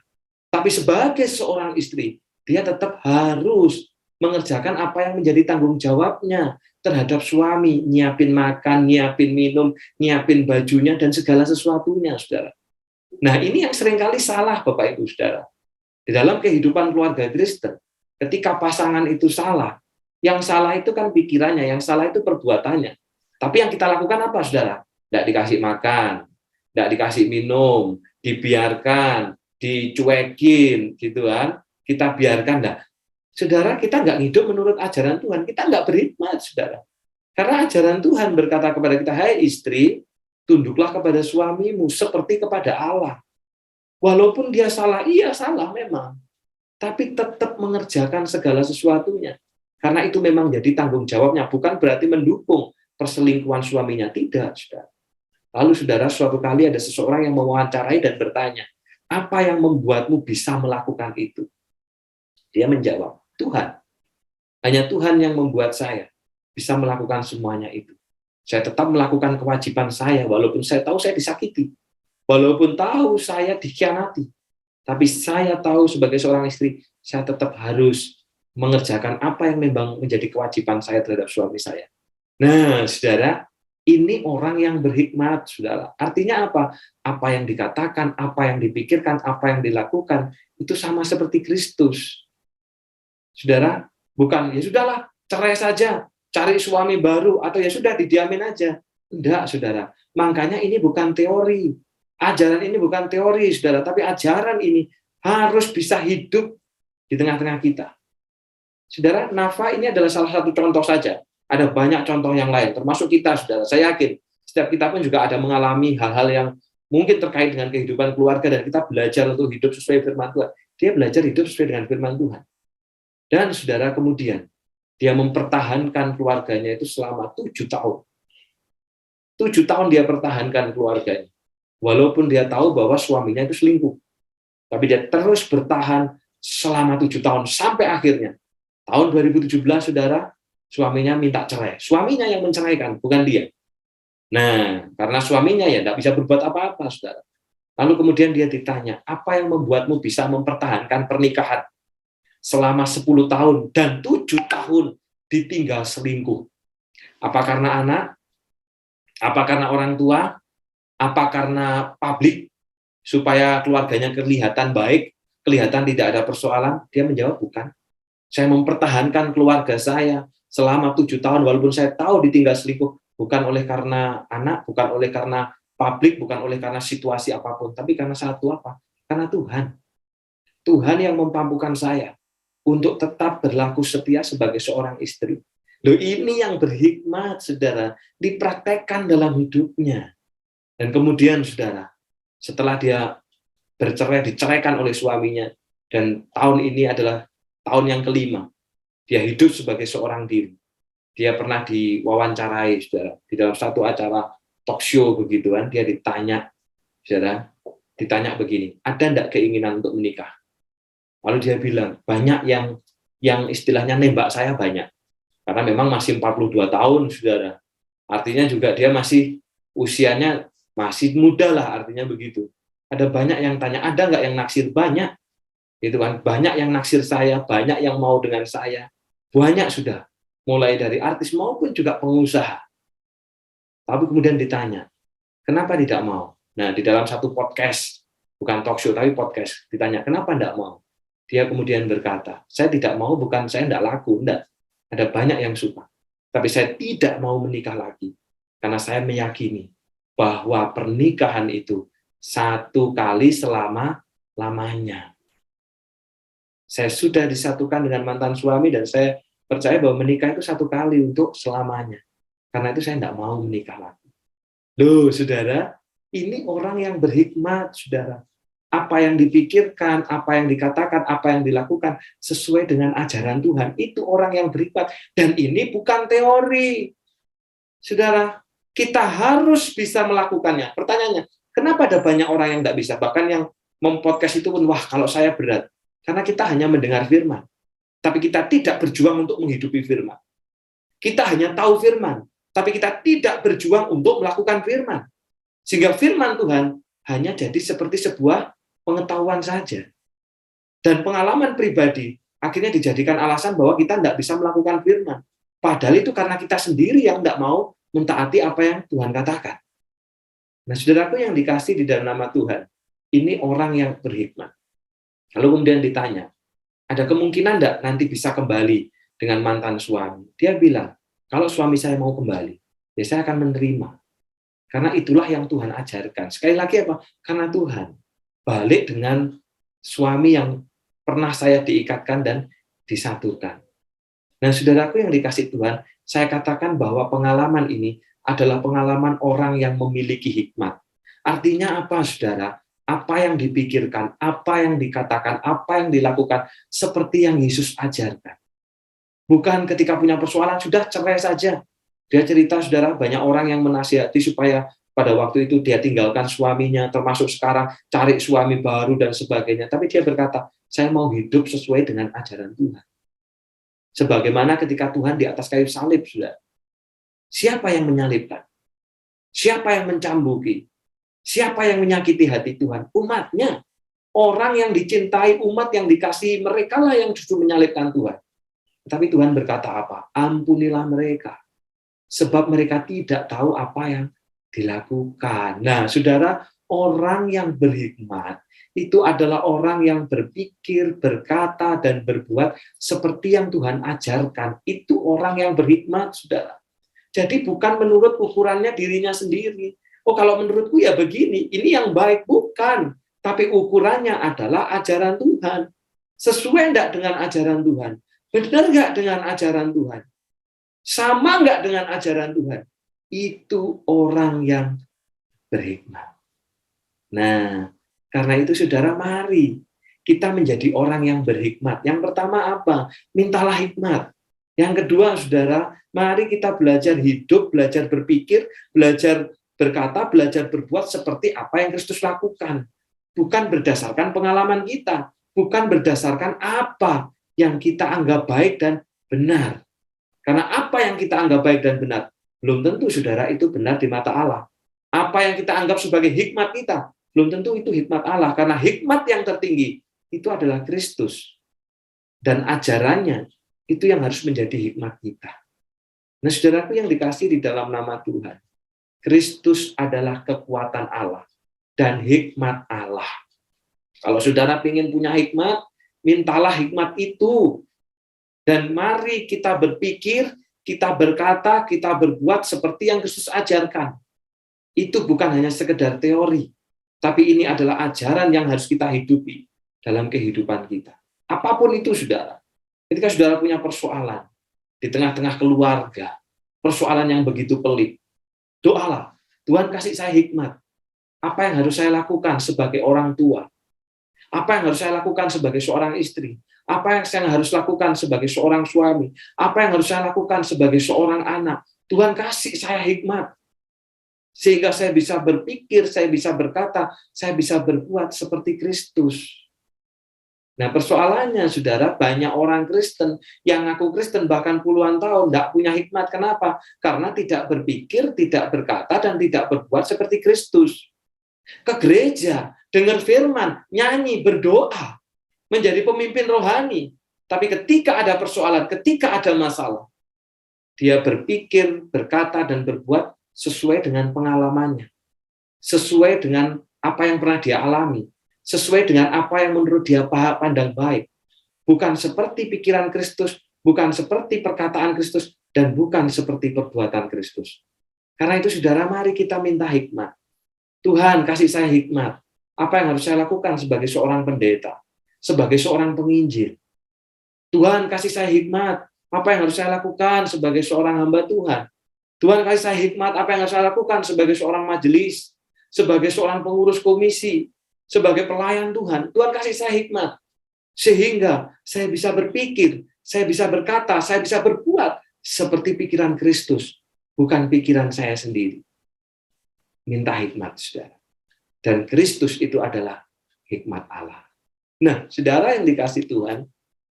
Tapi sebagai seorang istri, dia tetap harus mengerjakan apa yang menjadi tanggung jawabnya terhadap suami, nyiapin makan, nyiapin minum, nyiapin bajunya, dan segala sesuatunya, saudara. Nah, ini yang seringkali salah, Bapak Ibu, saudara. Di dalam kehidupan keluarga Kristen, ketika pasangan itu salah, yang salah itu kan pikirannya, yang salah itu perbuatannya. Tapi yang kita lakukan apa, saudara? Tidak dikasih makan, tidak dikasih minum, dibiarkan, dicuekin, gitu kan? Kita biarkan, enggak. Saudara, kita nggak hidup menurut ajaran Tuhan, kita nggak berhikmat, saudara. Karena ajaran Tuhan berkata kepada kita, hai istri, tunduklah kepada suamimu seperti kepada Allah. Walaupun dia salah, iya salah memang, tapi tetap mengerjakan segala sesuatunya. Karena itu memang jadi tanggung jawabnya, bukan berarti mendukung perselingkuhan suaminya, tidak, saudara. Lalu saudara, suatu kali ada seseorang yang mewawancarai dan bertanya, apa yang membuatmu bisa melakukan itu? Dia menjawab, Tuhan. Hanya Tuhan yang membuat saya bisa melakukan semuanya itu. Saya tetap melakukan kewajiban saya, walaupun saya tahu saya disakiti. Walaupun tahu saya dikhianati. Tapi saya tahu sebagai seorang istri, saya tetap harus mengerjakan apa yang memang menjadi kewajiban saya terhadap suami saya. Nah, saudara, ini orang yang berhikmat, saudara. Artinya apa? Apa yang dikatakan, apa yang dipikirkan, apa yang dilakukan, itu sama seperti Kristus. Saudara, bukan ya sudahlah, cerai saja, cari suami baru, atau ya sudah didiamin aja. Enggak, saudara. Makanya ini bukan teori. Ajaran ini bukan teori, saudara, tapi ajaran ini harus bisa hidup di tengah-tengah kita. Saudara, Nafa ini adalah salah satu contoh saja. Ada banyak contoh yang lain, termasuk kita, saudara. Saya yakin, setiap kita pun juga ada mengalami hal-hal yang mungkin terkait dengan kehidupan keluarga, dan kita belajar untuk hidup sesuai firman Tuhan. Dia belajar hidup sesuai dengan firman Tuhan. Dan saudara, kemudian dia mempertahankan keluarganya itu selama 7 tahun. 7 tahun dia pertahankan keluarganya. Walaupun dia tahu bahwa suaminya itu selingkuh. Tapi dia terus bertahan selama 7 tahun. Sampai akhirnya, tahun 2017, saudara, suaminya minta cerai. Suaminya yang menceraikan, bukan dia. Nah, karena suaminya ya tidak bisa berbuat apa-apa, saudara. Lalu kemudian dia ditanya, apa yang membuatmu bisa mempertahankan pernikahan selama 10 tahun dan 7 tahun ditinggal selingkuh? Apa karena anak? Apa karena orang tua? Apa karena publik? Supaya keluarganya kelihatan baik, kelihatan tidak ada persoalan? Dia menjawab, bukan. Saya mempertahankan keluarga saya selama 7 tahun, walaupun saya tahu ditinggal selingkuh, bukan oleh karena anak, bukan oleh karena publik, bukan oleh karena situasi apapun, tapi karena satu apa? Karena Tuhan. Tuhan yang memampukan saya untuk tetap berlaku setia sebagai seorang istri. Loh, ini yang berhikmat, saudara, dipraktekkan dalam hidupnya. Dan kemudian, saudara, setelah dia bercerai, diceraikan oleh suaminya, dan tahun ini adalah tahun yang kelima, dia hidup sebagai seorang diri. Dia pernah diwawancarai, saudara, di dalam satu acara talk show begitu kan, dia ditanya, saudara, ditanya begini, ada enggak keinginan untuk menikah? Lalu dia bilang, banyak yang istilahnya nembak saya banyak. Karena memang masih 42 tahun, saudara. Artinya juga dia masih usianya masih muda lah, artinya begitu. Ada banyak yang tanya, ada nggak yang naksir? Banyak. Gitu kan, banyak yang naksir saya, banyak yang mau dengan saya. Banyak sudah. Mulai dari artis maupun juga pengusaha. Tapi kemudian ditanya, kenapa tidak mau? Nah, di dalam satu podcast, bukan talk show, tapi podcast, ditanya, kenapa tidak mau? Dia kemudian berkata, saya tidak mau bukan saya tidak laku, enggak. Ada banyak yang suka. Tapi saya tidak mau menikah lagi. Karena saya meyakini bahwa pernikahan itu 1 kali selama-lamanya. Saya sudah disatukan dengan mantan suami dan saya percaya bahwa menikah itu satu kali untuk selamanya. Karena itu saya tidak mau menikah lagi. Loh, saudara, ini orang yang berhikmat, saudara. Apa yang dipikirkan, apa yang dikatakan, apa yang dilakukan sesuai dengan ajaran Tuhan. Itu orang yang berhikmat. Dan ini bukan teori. Saudara, kita harus bisa melakukannya. Pertanyaannya, kenapa ada banyak orang yang tidak bisa? Bahkan yang mempodcast itu pun, wah kalau saya berat. Karena kita hanya mendengar firman. Tapi kita tidak berjuang untuk menghidupi firman. Kita hanya tahu firman. Tapi kita tidak berjuang untuk melakukan firman. Sehingga firman Tuhan hanya jadi seperti sebuah pengetahuan saja. Dan pengalaman pribadi akhirnya dijadikan alasan bahwa kita tidak bisa melakukan firman. Padahal itu karena kita sendiri yang tidak mau mentaati apa yang Tuhan katakan. Nah, saudaraku yang dikasih di dalam nama Tuhan, ini orang yang berhikmat. Lalu kemudian ditanya, ada kemungkinan enggak nanti bisa kembali dengan mantan suami? Dia bilang, kalau suami saya mau kembali, ya saya akan menerima. Karena itulah yang Tuhan ajarkan. Sekali lagi apa? Karena Tuhan. Balik dengan suami yang pernah saya diikatkan dan disatukan. Nah, saudaraku yang dikasih Tuhan, saya katakan bahwa pengalaman ini adalah pengalaman orang yang memiliki hikmat. Artinya apa, saudara? Apa yang dipikirkan, apa yang dikatakan, apa yang dilakukan, seperti yang Yesus ajarkan. Bukan ketika punya persoalan, sudah cerai saja. Dia cerita, saudara, banyak orang yang menasihati supaya pada waktu itu dia tinggalkan suaminya, termasuk sekarang cari suami baru dan sebagainya. Tapi dia berkata, saya mau hidup sesuai dengan ajaran Tuhan. Sebagaimana ketika Tuhan di atas kayu salib, saudara. Siapa yang menyalibkan? Siapa yang mencambuki? Siapa yang menyakiti hati Tuhan? Umatnya. Orang yang dicintai, umat yang dikasihi, mereka lah yang justru menyalibkan Tuhan. Tapi Tuhan berkata apa? Ampunilah mereka. Sebab mereka tidak tahu apa yang dilakukan. Nah, saudara, orang yang berhikmat itu adalah orang yang berpikir, berkata, dan berbuat seperti yang Tuhan ajarkan. Itu orang yang berhikmat, saudara. Jadi bukan menurut ukurannya dirinya sendiri. Oh, kalau menurutku ya begini, ini yang baik. Bukan. Tapi ukurannya adalah ajaran Tuhan. Sesuai enggak dengan ajaran Tuhan? Benar enggak dengan ajaran Tuhan? Sama enggak dengan ajaran Tuhan? Itu orang yang berhikmat. Nah, karena itu saudara, mari kita menjadi orang yang berhikmat. Yang pertama apa? Mintalah hikmat. Yang kedua, saudara, mari kita belajar hidup, belajar berpikir, belajar berkata, belajar berbuat seperti apa yang Kristus lakukan. Bukan berdasarkan pengalaman kita, bukan berdasarkan apa yang kita anggap baik dan benar. Karena apa yang kita anggap baik dan benar, belum tentu, saudara, itu benar di mata Allah. Apa yang kita anggap sebagai hikmat kita, belum tentu itu hikmat Allah. Karena hikmat yang tertinggi, itu adalah Kristus. Dan ajarannya, itu yang harus menjadi hikmat kita. Nah, saudaraku yang dikasih di dalam nama Tuhan, Kristus adalah kekuatan Allah dan hikmat Allah. Kalau saudara ingin punya hikmat, mintalah hikmat itu. Dan mari kita berpikir, kita berkata, kita berbuat seperti yang Kristus ajarkan. Itu bukan hanya sekedar teori, tapi ini adalah ajaran yang harus kita hidupi dalam kehidupan kita. Apapun itu, saudara. Ketika saudara punya persoalan di tengah-tengah keluarga, persoalan yang begitu pelik, doalah, Tuhan kasih saya hikmat. Apa yang harus saya lakukan sebagai orang tua? Apa yang harus saya lakukan sebagai seorang istri? Apa yang saya harus lakukan sebagai seorang suami? Apa yang harus saya lakukan sebagai seorang anak? Tuhan kasih saya hikmat. Sehingga saya bisa berpikir, saya bisa berkata, saya bisa berbuat seperti Kristus. Nah, persoalannya, saudara, banyak orang Kristen yang ngaku Kristen bahkan puluhan tahun tidak punya hikmat. Kenapa? Karena tidak berpikir, tidak berkata, dan tidak berbuat seperti Kristus. Ke gereja, dengar firman, nyanyi, berdoa, menjadi pemimpin rohani. Tapi ketika ada persoalan, ketika ada masalah, dia berpikir, berkata, dan berbuat sesuai dengan pengalamannya. Sesuai dengan apa yang pernah dia alami. Sesuai dengan apa yang menurut dia pandang baik. Bukan seperti pikiran Kristus, bukan seperti perkataan Kristus, dan bukan seperti perbuatan Kristus. Karena itu, saudara, mari kita minta hikmat. Tuhan, kasih saya hikmat. Apa yang harus saya lakukan sebagai seorang pendeta? sebagai seorang penginjil. Tuhan kasih saya hikmat, apa yang harus saya lakukan sebagai seorang hamba Tuhan. Tuhan kasih saya hikmat, apa yang harus saya lakukan sebagai seorang majelis, sebagai seorang pengurus komisi, sebagai pelayan Tuhan. Tuhan kasih saya hikmat, sehingga saya bisa berpikir, saya bisa berkata, saya bisa berbuat seperti pikiran Kristus, bukan pikiran saya sendiri. Minta hikmat, saudara. Dan Kristus itu adalah hikmat Allah. Nah, saudara yang dikasih Tuhan,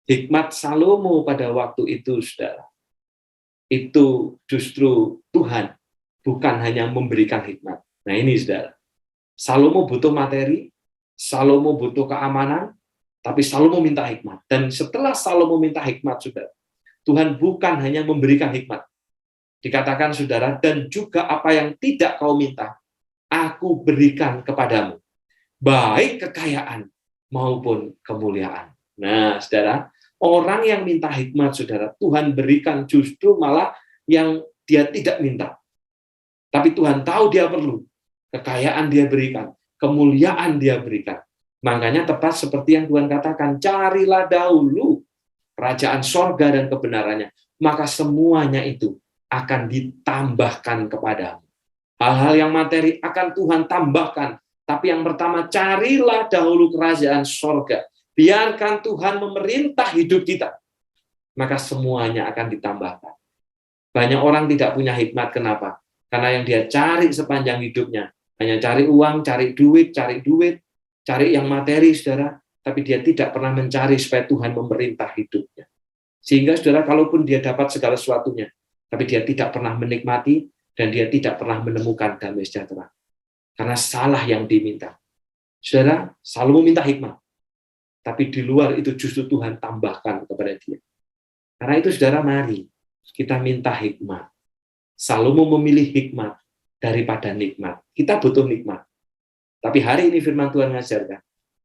hikmat Salomo pada waktu itu, saudara, itu justru Tuhan bukan hanya memberikan hikmat. Nah ini, saudara, Salomo butuh materi, Salomo butuh keamanan, tapi Salomo minta hikmat. Dan setelah Salomo minta hikmat, saudara, Tuhan bukan hanya memberikan hikmat. Dikatakan, saudara, dan juga apa yang tidak kau minta, aku berikan kepadamu, baik kekayaan maupun kemuliaan. Nah, saudara, orang yang minta hikmat, saudara, Tuhan berikan justru malah yang dia tidak minta. Tapi Tuhan tahu dia perlu. Kekayaan dia berikan, kemuliaan dia berikan. Makanya tepat seperti yang Tuhan katakan, carilah dahulu kerajaan sorga dan kebenarannya, maka semuanya itu akan ditambahkan kepadamu. Hal-hal yang materi akan Tuhan tambahkan. Tapi yang pertama, carilah dahulu kerajaan sorga. Biarkan Tuhan memerintah hidup kita, maka semuanya akan ditambahkan. Banyak orang tidak punya hikmat, kenapa? Karena yang dia cari sepanjang hidupnya, hanya cari uang, cari duit, cari yang materi, saudara, tapi dia tidak pernah mencari supaya Tuhan memerintah hidupnya. Sehingga, saudara, kalaupun dia dapat segala sesuatunya, tapi dia tidak pernah menikmati, dan dia tidak pernah menemukan damai sejahtera. Karena salah yang diminta. Saudara, Salomo minta hikmat. Tapi di luar itu justru Tuhan tambahkan kepada dia. Karena itu, saudara, mari kita minta hikmat. Salomo memilih hikmat daripada nikmat. Kita butuh nikmat. Tapi hari ini firman Tuhan mengajarkan,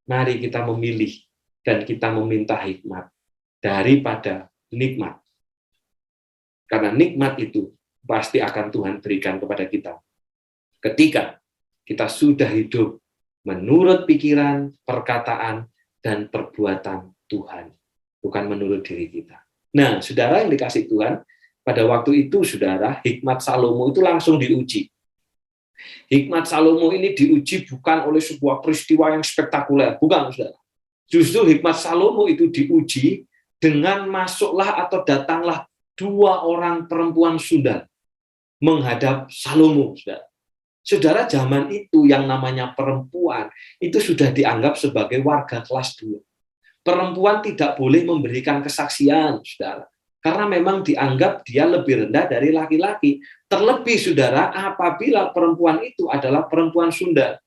mari kita memilih dan kita meminta hikmat daripada nikmat. Karena nikmat itu pasti akan Tuhan berikan kepada kita. Ketika kita sudah hidup menurut pikiran, perkataan, dan perbuatan Tuhan, bukan menurut diri kita. Nah, saudara yang dikasih Tuhan, pada waktu itu, saudara, hikmat Salomo itu langsung diuji. Hikmat Salomo ini diuji bukan oleh sebuah peristiwa yang spektakuler, bukan, saudara. Justru hikmat Salomo itu diuji dengan masuklah atau datanglah 2 orang perempuan sundal menghadap Salomo, saudara. Saudara, zaman itu yang namanya perempuan itu sudah dianggap sebagai warga kelas 2. Perempuan tidak boleh memberikan kesaksian, saudara, karena memang dianggap dia lebih rendah dari laki-laki. Terlebih, saudara, apabila perempuan itu adalah perempuan sundal.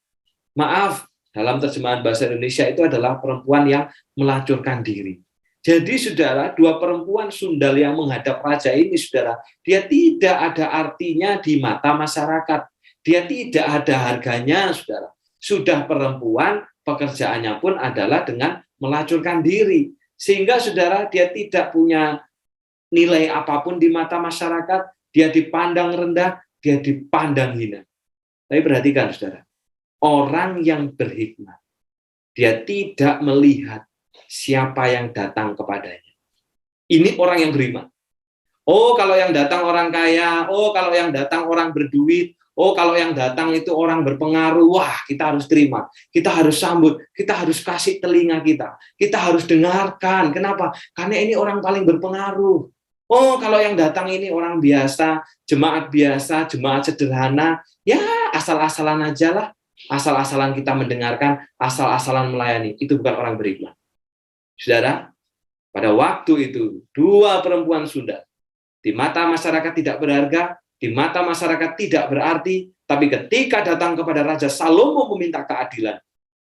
Maaf, dalam terjemahan bahasa Indonesia itu adalah perempuan yang melacurkan diri. Jadi, saudara, 2 perempuan sundal yang menghadap raja ini, saudara, dia tidak ada artinya di mata masyarakat. Dia tidak ada harganya, saudara. Sudah perempuan, pekerjaannya pun adalah dengan melacurkan diri. Sehingga, saudara, dia tidak punya nilai apapun di mata masyarakat. Dia dipandang rendah, dia dipandang hina. Tapi perhatikan, saudara. Orang yang berhikmat, dia tidak melihat siapa yang datang kepadanya. Ini orang yang beriman. Oh, kalau yang datang orang kaya, oh, kalau yang datang orang berduit, oh, kalau yang datang itu orang berpengaruh, wah, kita harus terima, kita harus sambut, kita harus kasih telinga kita harus dengarkan. Kenapa? Karena ini orang paling berpengaruh. Oh, kalau yang datang ini orang biasa, jemaat sederhana, ya asal-asalan aja lah, asal-asalan kita mendengarkan, asal-asalan melayani, itu bukan orang berhikmat. Saudara, pada waktu itu, 2 perempuan sundal, di mata masyarakat tidak berharga, di mata masyarakat tidak berarti, tapi ketika datang kepada Raja Salomo meminta keadilan,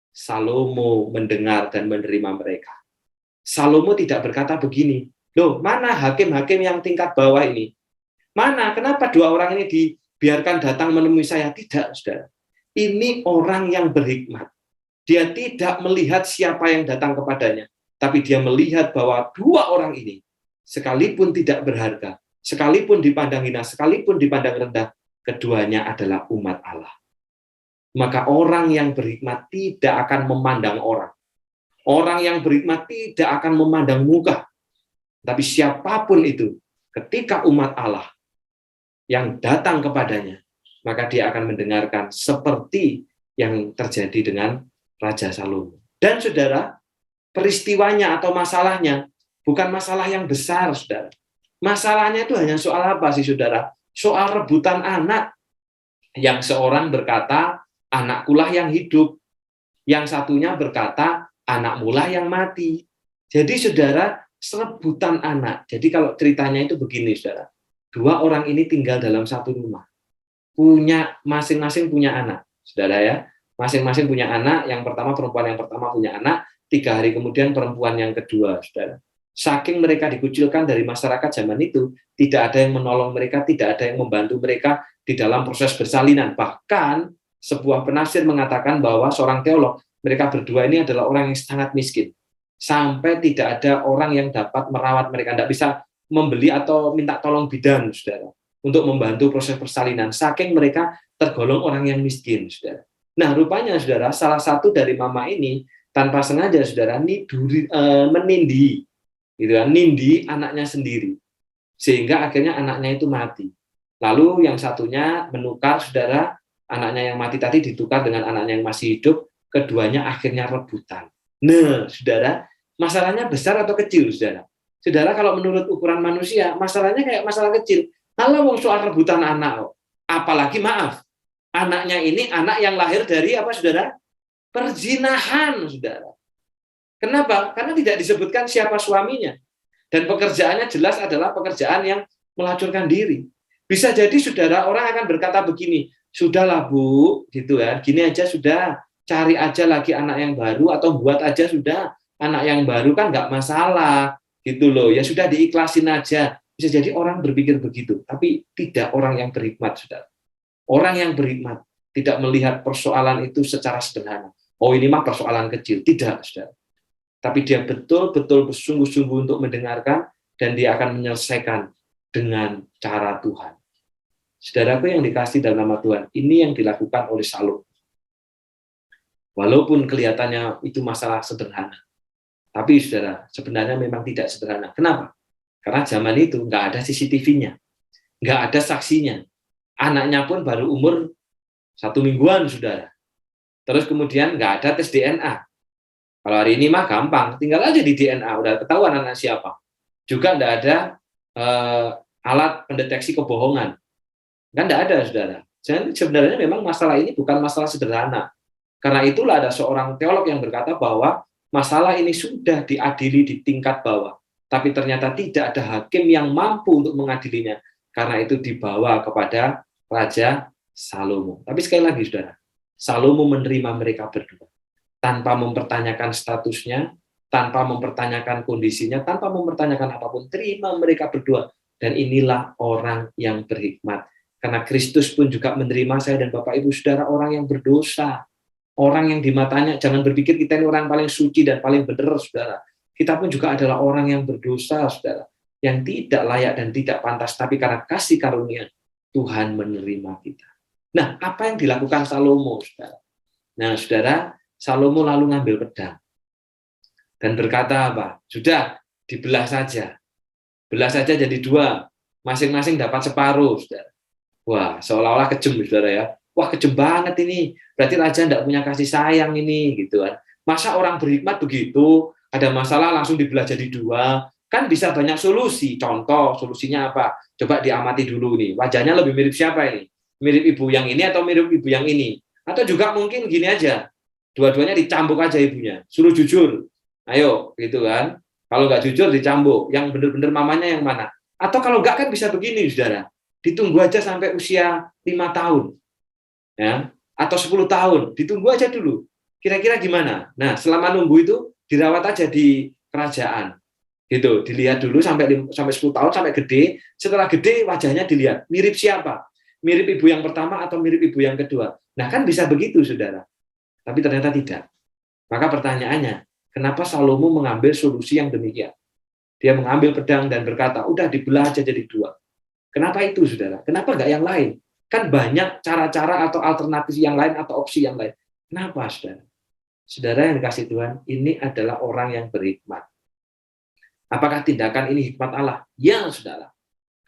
Salomo mendengar dan menerima mereka. Salomo tidak berkata begini, loh, mana hakim-hakim yang tingkat bawah ini? Mana, kenapa 2 orang ini dibiarkan datang menemui saya? Tidak, saudara. Ini orang yang berhikmat. Dia tidak melihat siapa yang datang kepadanya, tapi dia melihat bahwa 2 orang ini, sekalipun tidak berharga, sekalipun dipandang hina, sekalipun dipandang rendah, keduanya adalah umat Allah. Maka orang yang berhikmat tidak akan memandang orang. Orang yang berhikmat tidak akan memandang muka. Tapi siapapun itu, ketika umat Allah yang datang kepadanya, maka dia akan mendengarkan seperti yang terjadi dengan Raja Salomo. Dan saudara, peristiwanya atau masalahnya bukan masalah yang besar, saudara. Masalahnya itu hanya soal apa sih, saudara? Soal rebutan anak. Yang seorang berkata, anakkulah yang hidup. Yang satunya berkata, anakmulah yang mati. Jadi saudara, rebutan anak. Jadi kalau ceritanya itu begini, saudara. Dua orang ini tinggal dalam satu rumah. Masing-masing punya anak, saudara ya. Masing-masing punya anak. Yang pertama, perempuan yang pertama punya anak. 3 hari kemudian perempuan yang kedua, saudara. Saking mereka dikucilkan dari masyarakat zaman itu, tidak ada yang menolong mereka, tidak ada yang membantu mereka di dalam proses persalinan. Bahkan sebuah penafsir mengatakan bahwa seorang teolog, mereka berdua ini adalah orang yang sangat miskin. Sampai tidak ada orang yang dapat merawat mereka, tidak bisa membeli atau minta tolong bidan, saudara, untuk membantu proses persalinan. Saking mereka tergolong orang yang miskin, saudara. Nah, rupanya, saudara, salah satu dari mama ini tanpa sengaja, saudara, menindih, gitu kan, nindi anaknya sendiri, sehingga akhirnya anaknya itu mati. Lalu yang satunya menukar, saudara, anaknya yang mati tadi ditukar dengan anaknya yang masih hidup, keduanya akhirnya rebutan. Nah, saudara, masalahnya besar atau kecil, saudara? Saudara, kalau menurut ukuran manusia, masalahnya kayak masalah kecil. Kalau soal rebutan anak, apalagi maaf, anaknya ini anak yang lahir dari apa, saudara? Perzinahan, saudara. Kenapa? Karena tidak disebutkan siapa suaminya. Dan pekerjaannya jelas adalah pekerjaan yang melacurkan diri. Bisa jadi, saudara, orang akan berkata begini, sudahlah Bu, gitu ya, gini aja sudah, cari aja lagi anak yang baru atau buat aja sudah anak yang baru, kan nggak masalah gitu loh, ya sudah diikhlasin aja. Bisa jadi orang berpikir begitu, tapi tidak orang yang berhikmat, saudara. Orang yang berhikmat tidak melihat persoalan itu secara sederhana. Oh, ini mah persoalan kecil. Tidak, saudara. Tapi dia betul-betul bersungguh-sungguh untuk mendengarkan, dan dia akan menyelesaikan dengan cara Tuhan. Saudaraku yang dikasih dalam nama Tuhan, ini yang dilakukan oleh Salomo. Walaupun kelihatannya itu masalah sederhana, tapi saudara, sebenarnya memang tidak sederhana. Kenapa? Karena zaman itu nggak ada CCTV-nya, nggak ada saksinya. Anaknya pun baru umur 1 mingguan, saudara. Terus kemudian nggak ada tes DNA. Kalau hari ini mah gampang, tinggal aja di DNA, udah ketahuan anak siapa. Juga nggak ada alat pendeteksi kebohongan. Kan nggak ada, saudara. Jadi sebenarnya memang masalah ini bukan masalah sederhana. Karena itulah ada seorang teolog yang berkata bahwa masalah ini sudah diadili di tingkat bawah, tapi ternyata tidak ada hakim yang mampu untuk mengadilinya. Karena itu dibawa kepada Raja Salomo. Tapi sekali lagi, saudara, Salomo menerima mereka berdua tanpa mempertanyakan statusnya, tanpa mempertanyakan kondisinya, tanpa mempertanyakan apapun. Terima mereka berdua. Dan inilah orang yang berhikmat. Karena Kristus pun juga menerima saya dan Bapak Ibu Saudara orang yang berdosa. Orang yang di matanya, jangan berpikir kita ini orang paling suci dan paling benar, saudara. Kita pun juga adalah orang yang berdosa, saudara. Yang tidak layak dan tidak pantas, tapi karena kasih karunia, Tuhan menerima kita. Nah, apa yang dilakukan Salomo, saudara? Nah, saudara, Salomo lalu ngambil pedang. Dan berkata apa? Sudah, dibelah saja. Belah saja jadi 2. Masing-masing dapat separuh, saudara. Wah, seolah-olah kejem, saudara ya. Wah, kejem banget ini. Berarti raja tidak punya kasih sayang ini, gitu kan. Masa orang berhikmat begitu, ada masalah langsung dibelah jadi 2, kan bisa banyak solusi. Contoh, solusinya apa? Coba diamati dulu nih. Wajahnya lebih mirip siapa ini? Mirip ibu yang ini atau mirip ibu yang ini? Atau juga mungkin gini aja. Dua-duanya dicambuk aja ibunya. Suruh jujur. Ayo, gitu kan. Kalau nggak jujur dicambuk. Yang benar-benar mamanya yang mana? Atau kalau nggak kan bisa begini, saudara. Ditunggu aja sampai usia 5 tahun. Ya, atau 10 tahun, ditunggu aja dulu. Kira-kira gimana? Nah, selama nunggu itu dirawat aja di kerajaan. Gitu, dilihat dulu sampai 10 tahun sampai gede. Setelah gede wajahnya dilihat, mirip siapa? Mirip ibu yang pertama atau mirip ibu yang kedua? Nah, kan bisa begitu, saudara. Tapi ternyata tidak. Maka pertanyaannya, kenapa Salomo mengambil solusi yang demikian? Dia mengambil pedang dan berkata, udah dibelah aja jadi 2. Kenapa itu, saudara? Kenapa enggak yang lain? Kan banyak cara-cara atau alternatif yang lain atau opsi yang lain. Kenapa, saudara? Saudara yang dikasih Tuhan, ini adalah orang yang berhikmat. Apakah tindakan ini hikmat Allah? Ya, saudara.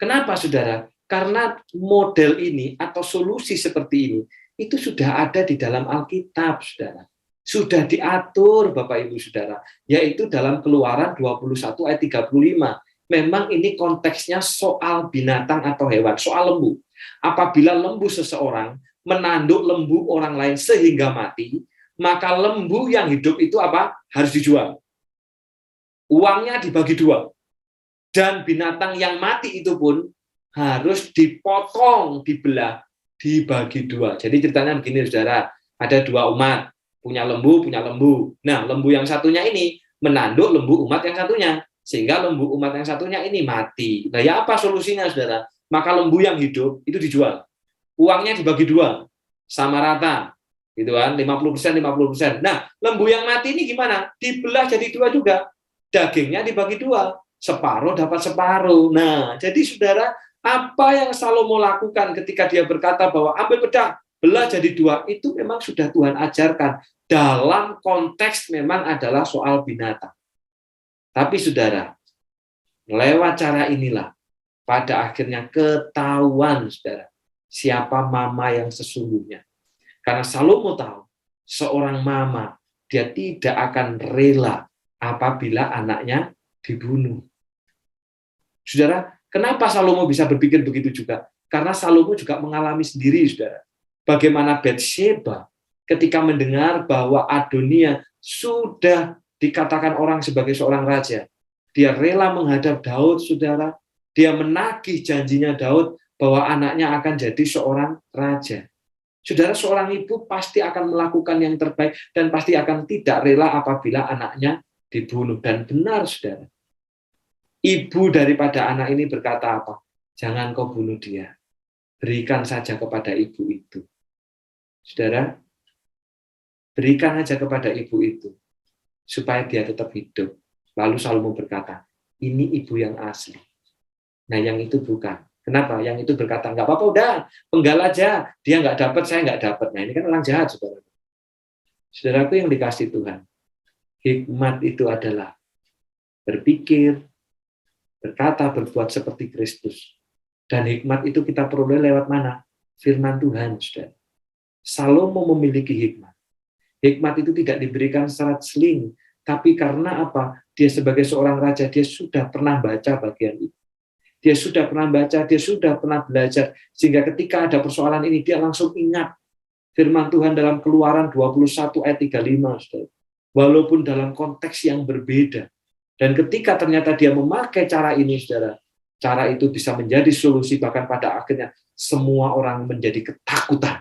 Kenapa, saudara? Karena model ini atau solusi seperti ini, itu sudah ada di dalam Alkitab, saudara. Sudah diatur, Bapak Ibu Saudara, yaitu dalam Keluaran 21 ayat 35. Memang ini konteksnya soal binatang atau hewan, soal lembu. Apabila lembu seseorang menanduk lembu orang lain sehingga mati, maka lembu yang hidup itu apa? Harus dijual. Uangnya dibagi dua. Dan binatang yang mati itu pun harus dipotong, dibelah, dibagi dua. Jadi ceritanya begini, saudara. Ada dua umat, punya lembu. Nah, lembu yang satunya ini menanduk lembu umat yang satunya. Sehingga lembu umat yang satunya ini mati. Nah, ya apa solusinya, saudara? Maka lembu yang hidup itu dijual. Uangnya dibagi dua, sama rata. Gitu kan, 50%. Nah, lembu yang mati ini gimana? Dibelah jadi dua juga. Dagingnya dibagi dua, separuh dapat separuh. Nah, jadi saudara, apa yang Salomo lakukan ketika dia berkata bahwa ambil pedang, belah jadi dua, itu memang sudah Tuhan ajarkan. Dalam konteks memang adalah soal binatang. Tapi saudara, lewat cara inilah, pada akhirnya ketahuan, saudara, siapa mama yang sesungguhnya. Karena Salomo tahu, seorang mama, dia tidak akan rela apabila anaknya dibunuh. Saudara, kenapa Salomo bisa berpikir begitu juga? Karena Salomo juga mengalami sendiri, saudara. Bagaimana Batsheba ketika mendengar bahwa Adonia sudah dikatakan orang sebagai seorang raja. Dia rela menghadap Daud, saudara. Dia menagih janjinya Daud bahwa anaknya akan jadi seorang raja. Saudara, seorang ibu pasti akan melakukan yang terbaik dan pasti akan tidak rela apabila anaknya dibunuh. Dan benar, saudara. Ibu daripada anak ini berkata apa? Jangan kau bunuh dia. Berikan saja kepada ibu itu. Saudara, berikan saja kepada ibu itu supaya dia tetap hidup. Lalu Salomo berkata, ini ibu yang asli. Nah, yang itu bukan. Kenapa? Yang itu berkata, nggak apa-apa, udah, penggal aja. Dia nggak dapat, saya nggak dapat. Nah, ini kan orang jahat, saudara. Saudaraku yang dikasih Tuhan, hikmat itu adalah berpikir, berkata, berbuat seperti Kristus. Dan hikmat itu kita peroleh lewat mana? Firman Tuhan, saudara. Salomo memiliki hikmat. Hikmat itu tidak diberikan secara seling, tapi karena apa? Dia sebagai seorang raja, dia sudah pernah baca bagian itu. Dia sudah pernah baca, dia sudah pernah belajar, sehingga ketika ada persoalan ini, dia langsung ingat firman Tuhan dalam Keluaran 21 ayat 35, saudara. Walaupun dalam konteks yang berbeda. Dan ketika ternyata dia memakai cara ini, saudara, cara itu bisa menjadi solusi, bahkan pada akhirnya semua orang menjadi ketakutan.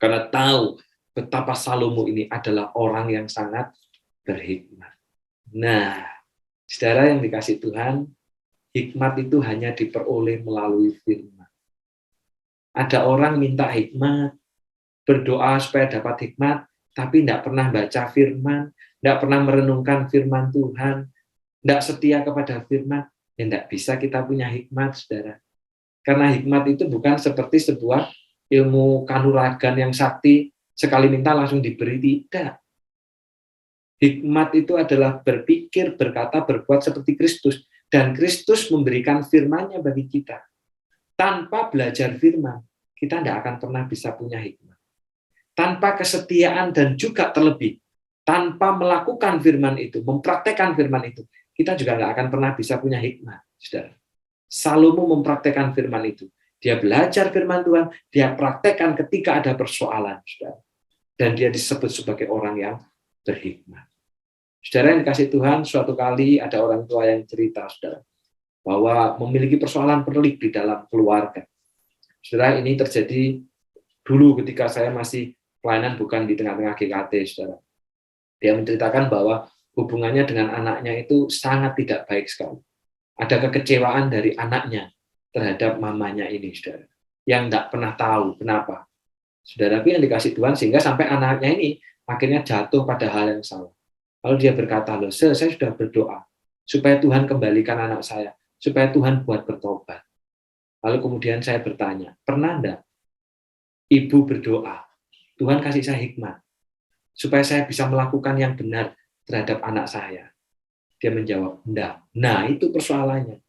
Karena tahu betapa Salomo ini adalah orang yang sangat berhikmat. Nah, saudara yang dikasih Tuhan, hikmat itu hanya diperoleh melalui firman. Ada orang minta hikmat, berdoa supaya dapat hikmat, tapi tidak pernah baca firman, tidak pernah merenungkan firman Tuhan, tidak setia kepada firman, ya tidak bisa kita punya hikmat, saudara. Karena hikmat itu bukan seperti sebuah ilmu kanuragan yang sakti, sekali minta langsung diberi, tidak. Hikmat itu adalah berpikir, berkata, berbuat seperti Kristus. Dan Kristus memberikan firman-Nya bagi kita. Tanpa belajar firman, kita tidak akan pernah bisa punya hikmat. Tanpa kesetiaan dan juga terlebih, tanpa melakukan firman itu, mempraktekkan firman itu, kita juga nggak akan pernah bisa punya hikmat. Saudara. Salomo mempraktekkan firman itu. Dia belajar firman Tuhan, dia praktekkan ketika ada persoalan. Saudara. Dan dia disebut sebagai orang yang berhikmat. Saudara yang dikasih Tuhan, suatu kali ada orang tua yang cerita, saudara, bahwa memiliki persoalan pelik di dalam keluarga. Saudara, ini terjadi dulu ketika saya masih pelayanan bukan di tengah-tengah GKT, saudara. Dia menceritakan bahwa hubungannya dengan anaknya itu sangat tidak baik sekali. Ada kekecewaan dari anaknya terhadap mamanya ini, saudara, yang tidak pernah tahu kenapa. Saudara yang dikasih Tuhan, sehingga sampai anaknya ini akhirnya jatuh pada hal yang salah. Lalu dia berkata, loh, saya sudah berdoa supaya Tuhan kembalikan anak saya, supaya Tuhan buat bertobat. Lalu kemudian saya bertanya, pernah enggak ibu berdoa, Tuhan kasih saya hikmat, supaya saya bisa melakukan yang benar terhadap anak saya. Dia menjawab, enggak. Nah, itu persoalannya.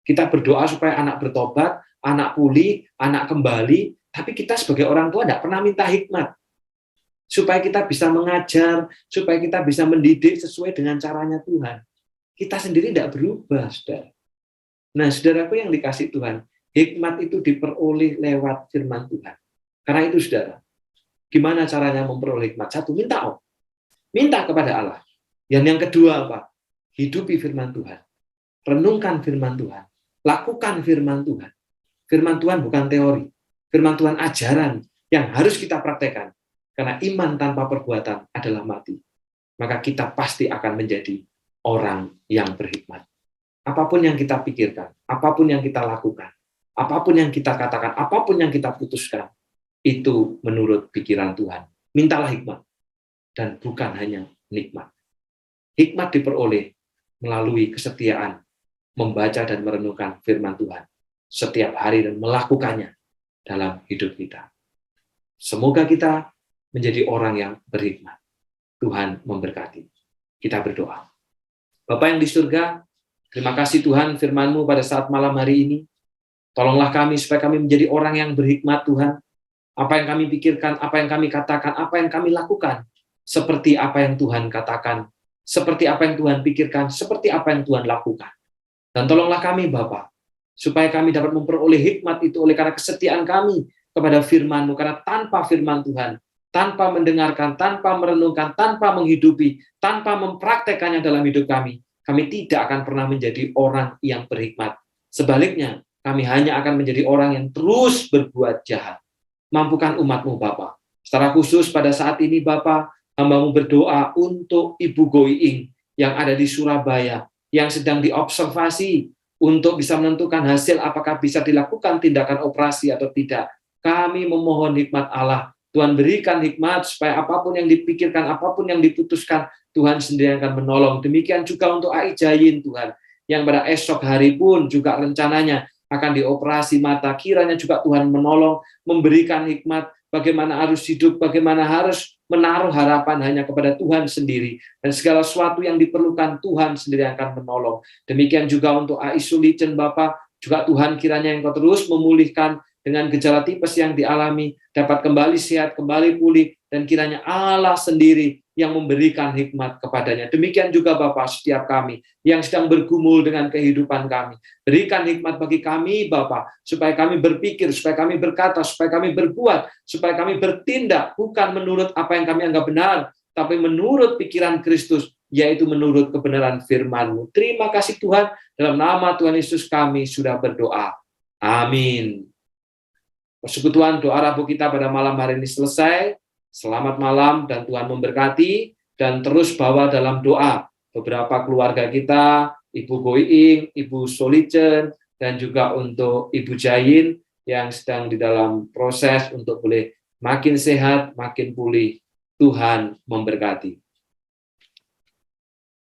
Kita berdoa supaya anak bertobat, anak pulih, anak kembali, tapi kita sebagai orang tua enggak pernah minta hikmat. Supaya kita bisa mengajar, supaya kita bisa mendidik sesuai dengan caranya Tuhan. Kita sendiri tidak berubah, saudara. Nah, saudaraku yang dikasih Tuhan, hikmat itu diperoleh lewat firman Tuhan. Karena itu, saudara, gimana caranya memperoleh hikmat? Satu, minta kepada Allah. Dan yang kedua apa? Hidupi firman Tuhan. Renungkan firman Tuhan. Lakukan firman Tuhan. Firman Tuhan bukan teori. Firman Tuhan ajaran yang harus kita praktekkan. Karena iman tanpa perbuatan adalah mati. Maka kita pasti akan menjadi orang yang berhikmat. Apapun yang kita pikirkan, apapun yang kita lakukan, apapun yang kita katakan, apapun yang kita putuskan, itu menurut pikiran Tuhan. Mintalah hikmat. Dan bukan hanya nikmat. Hikmat diperoleh melalui kesetiaan, membaca dan merenungkan firman Tuhan setiap hari dan melakukannya dalam hidup kita. Semoga kita menjadi orang yang berhikmat. Tuhan memberkati. Kita berdoa. Bapa yang di surga, terima kasih Tuhan firman-Mu pada saat malam hari ini. Tolonglah kami supaya kami menjadi orang yang berhikmat Tuhan. Apa yang kami pikirkan, apa yang kami katakan, apa yang kami lakukan. Seperti apa yang Tuhan katakan. Seperti apa yang Tuhan pikirkan. Seperti apa yang Tuhan lakukan. Dan tolonglah kami Bapa, supaya kami dapat memperoleh hikmat itu oleh karena kesetiaan kami kepada firman-Mu. Karena tanpa firman Tuhan, tanpa mendengarkan, tanpa merenungkan, tanpa menghidupi, tanpa mempraktekannya dalam hidup kami tidak akan pernah menjadi orang yang berhikmat. Sebaliknya, kami hanya akan menjadi orang yang terus berbuat jahat. Mampukan umat-Mu, Bapa. Secara khusus pada saat ini, Bapa, hamba-Mu berdoa untuk Ibu Goiing yang ada di Surabaya, yang sedang diobservasi untuk bisa menentukan hasil apakah bisa dilakukan tindakan operasi atau tidak. Kami memohon hikmat Allah. Tuhan berikan hikmat supaya apapun yang dipikirkan, apapun yang diputuskan, Tuhan sendiri akan menolong. Demikian juga untuk Ai Jayin Tuhan, yang pada esok hari pun juga rencananya akan dioperasi mata. Kiranya juga Tuhan menolong, memberikan hikmat, bagaimana harus hidup, bagaimana harus menaruh harapan hanya kepada Tuhan sendiri. Dan segala sesuatu yang diperlukan, Tuhan sendiri akan menolong. Demikian juga untuk Ai Sulicen, Bapak, juga Tuhan kiranya Engkau terus memulihkan dengan gejala tipes yang dialami, dapat kembali sehat, kembali pulih, dan kiranya Allah sendiri yang memberikan hikmat kepadanya. Demikian juga Bapak setiap kami yang sedang bergumul dengan kehidupan kami. Berikan hikmat bagi kami Bapak, supaya kami berpikir, supaya kami berkata, supaya kami berbuat, supaya kami bertindak, bukan menurut apa yang kami anggap benar, tapi menurut pikiran Kristus, yaitu menurut kebenaran firman-Mu. Terima kasih Tuhan, dalam nama Tuhan Yesus kami sudah berdoa. Amin. Persekutuan doa Rabu kita pada malam hari ini selesai. Selamat malam dan Tuhan memberkati. Dan terus bawa dalam doa beberapa keluarga kita, Ibu Goiing, Ibu Solicen, dan juga untuk Ibu Jayin yang sedang di dalam proses untuk boleh makin sehat, makin pulih. Tuhan memberkati.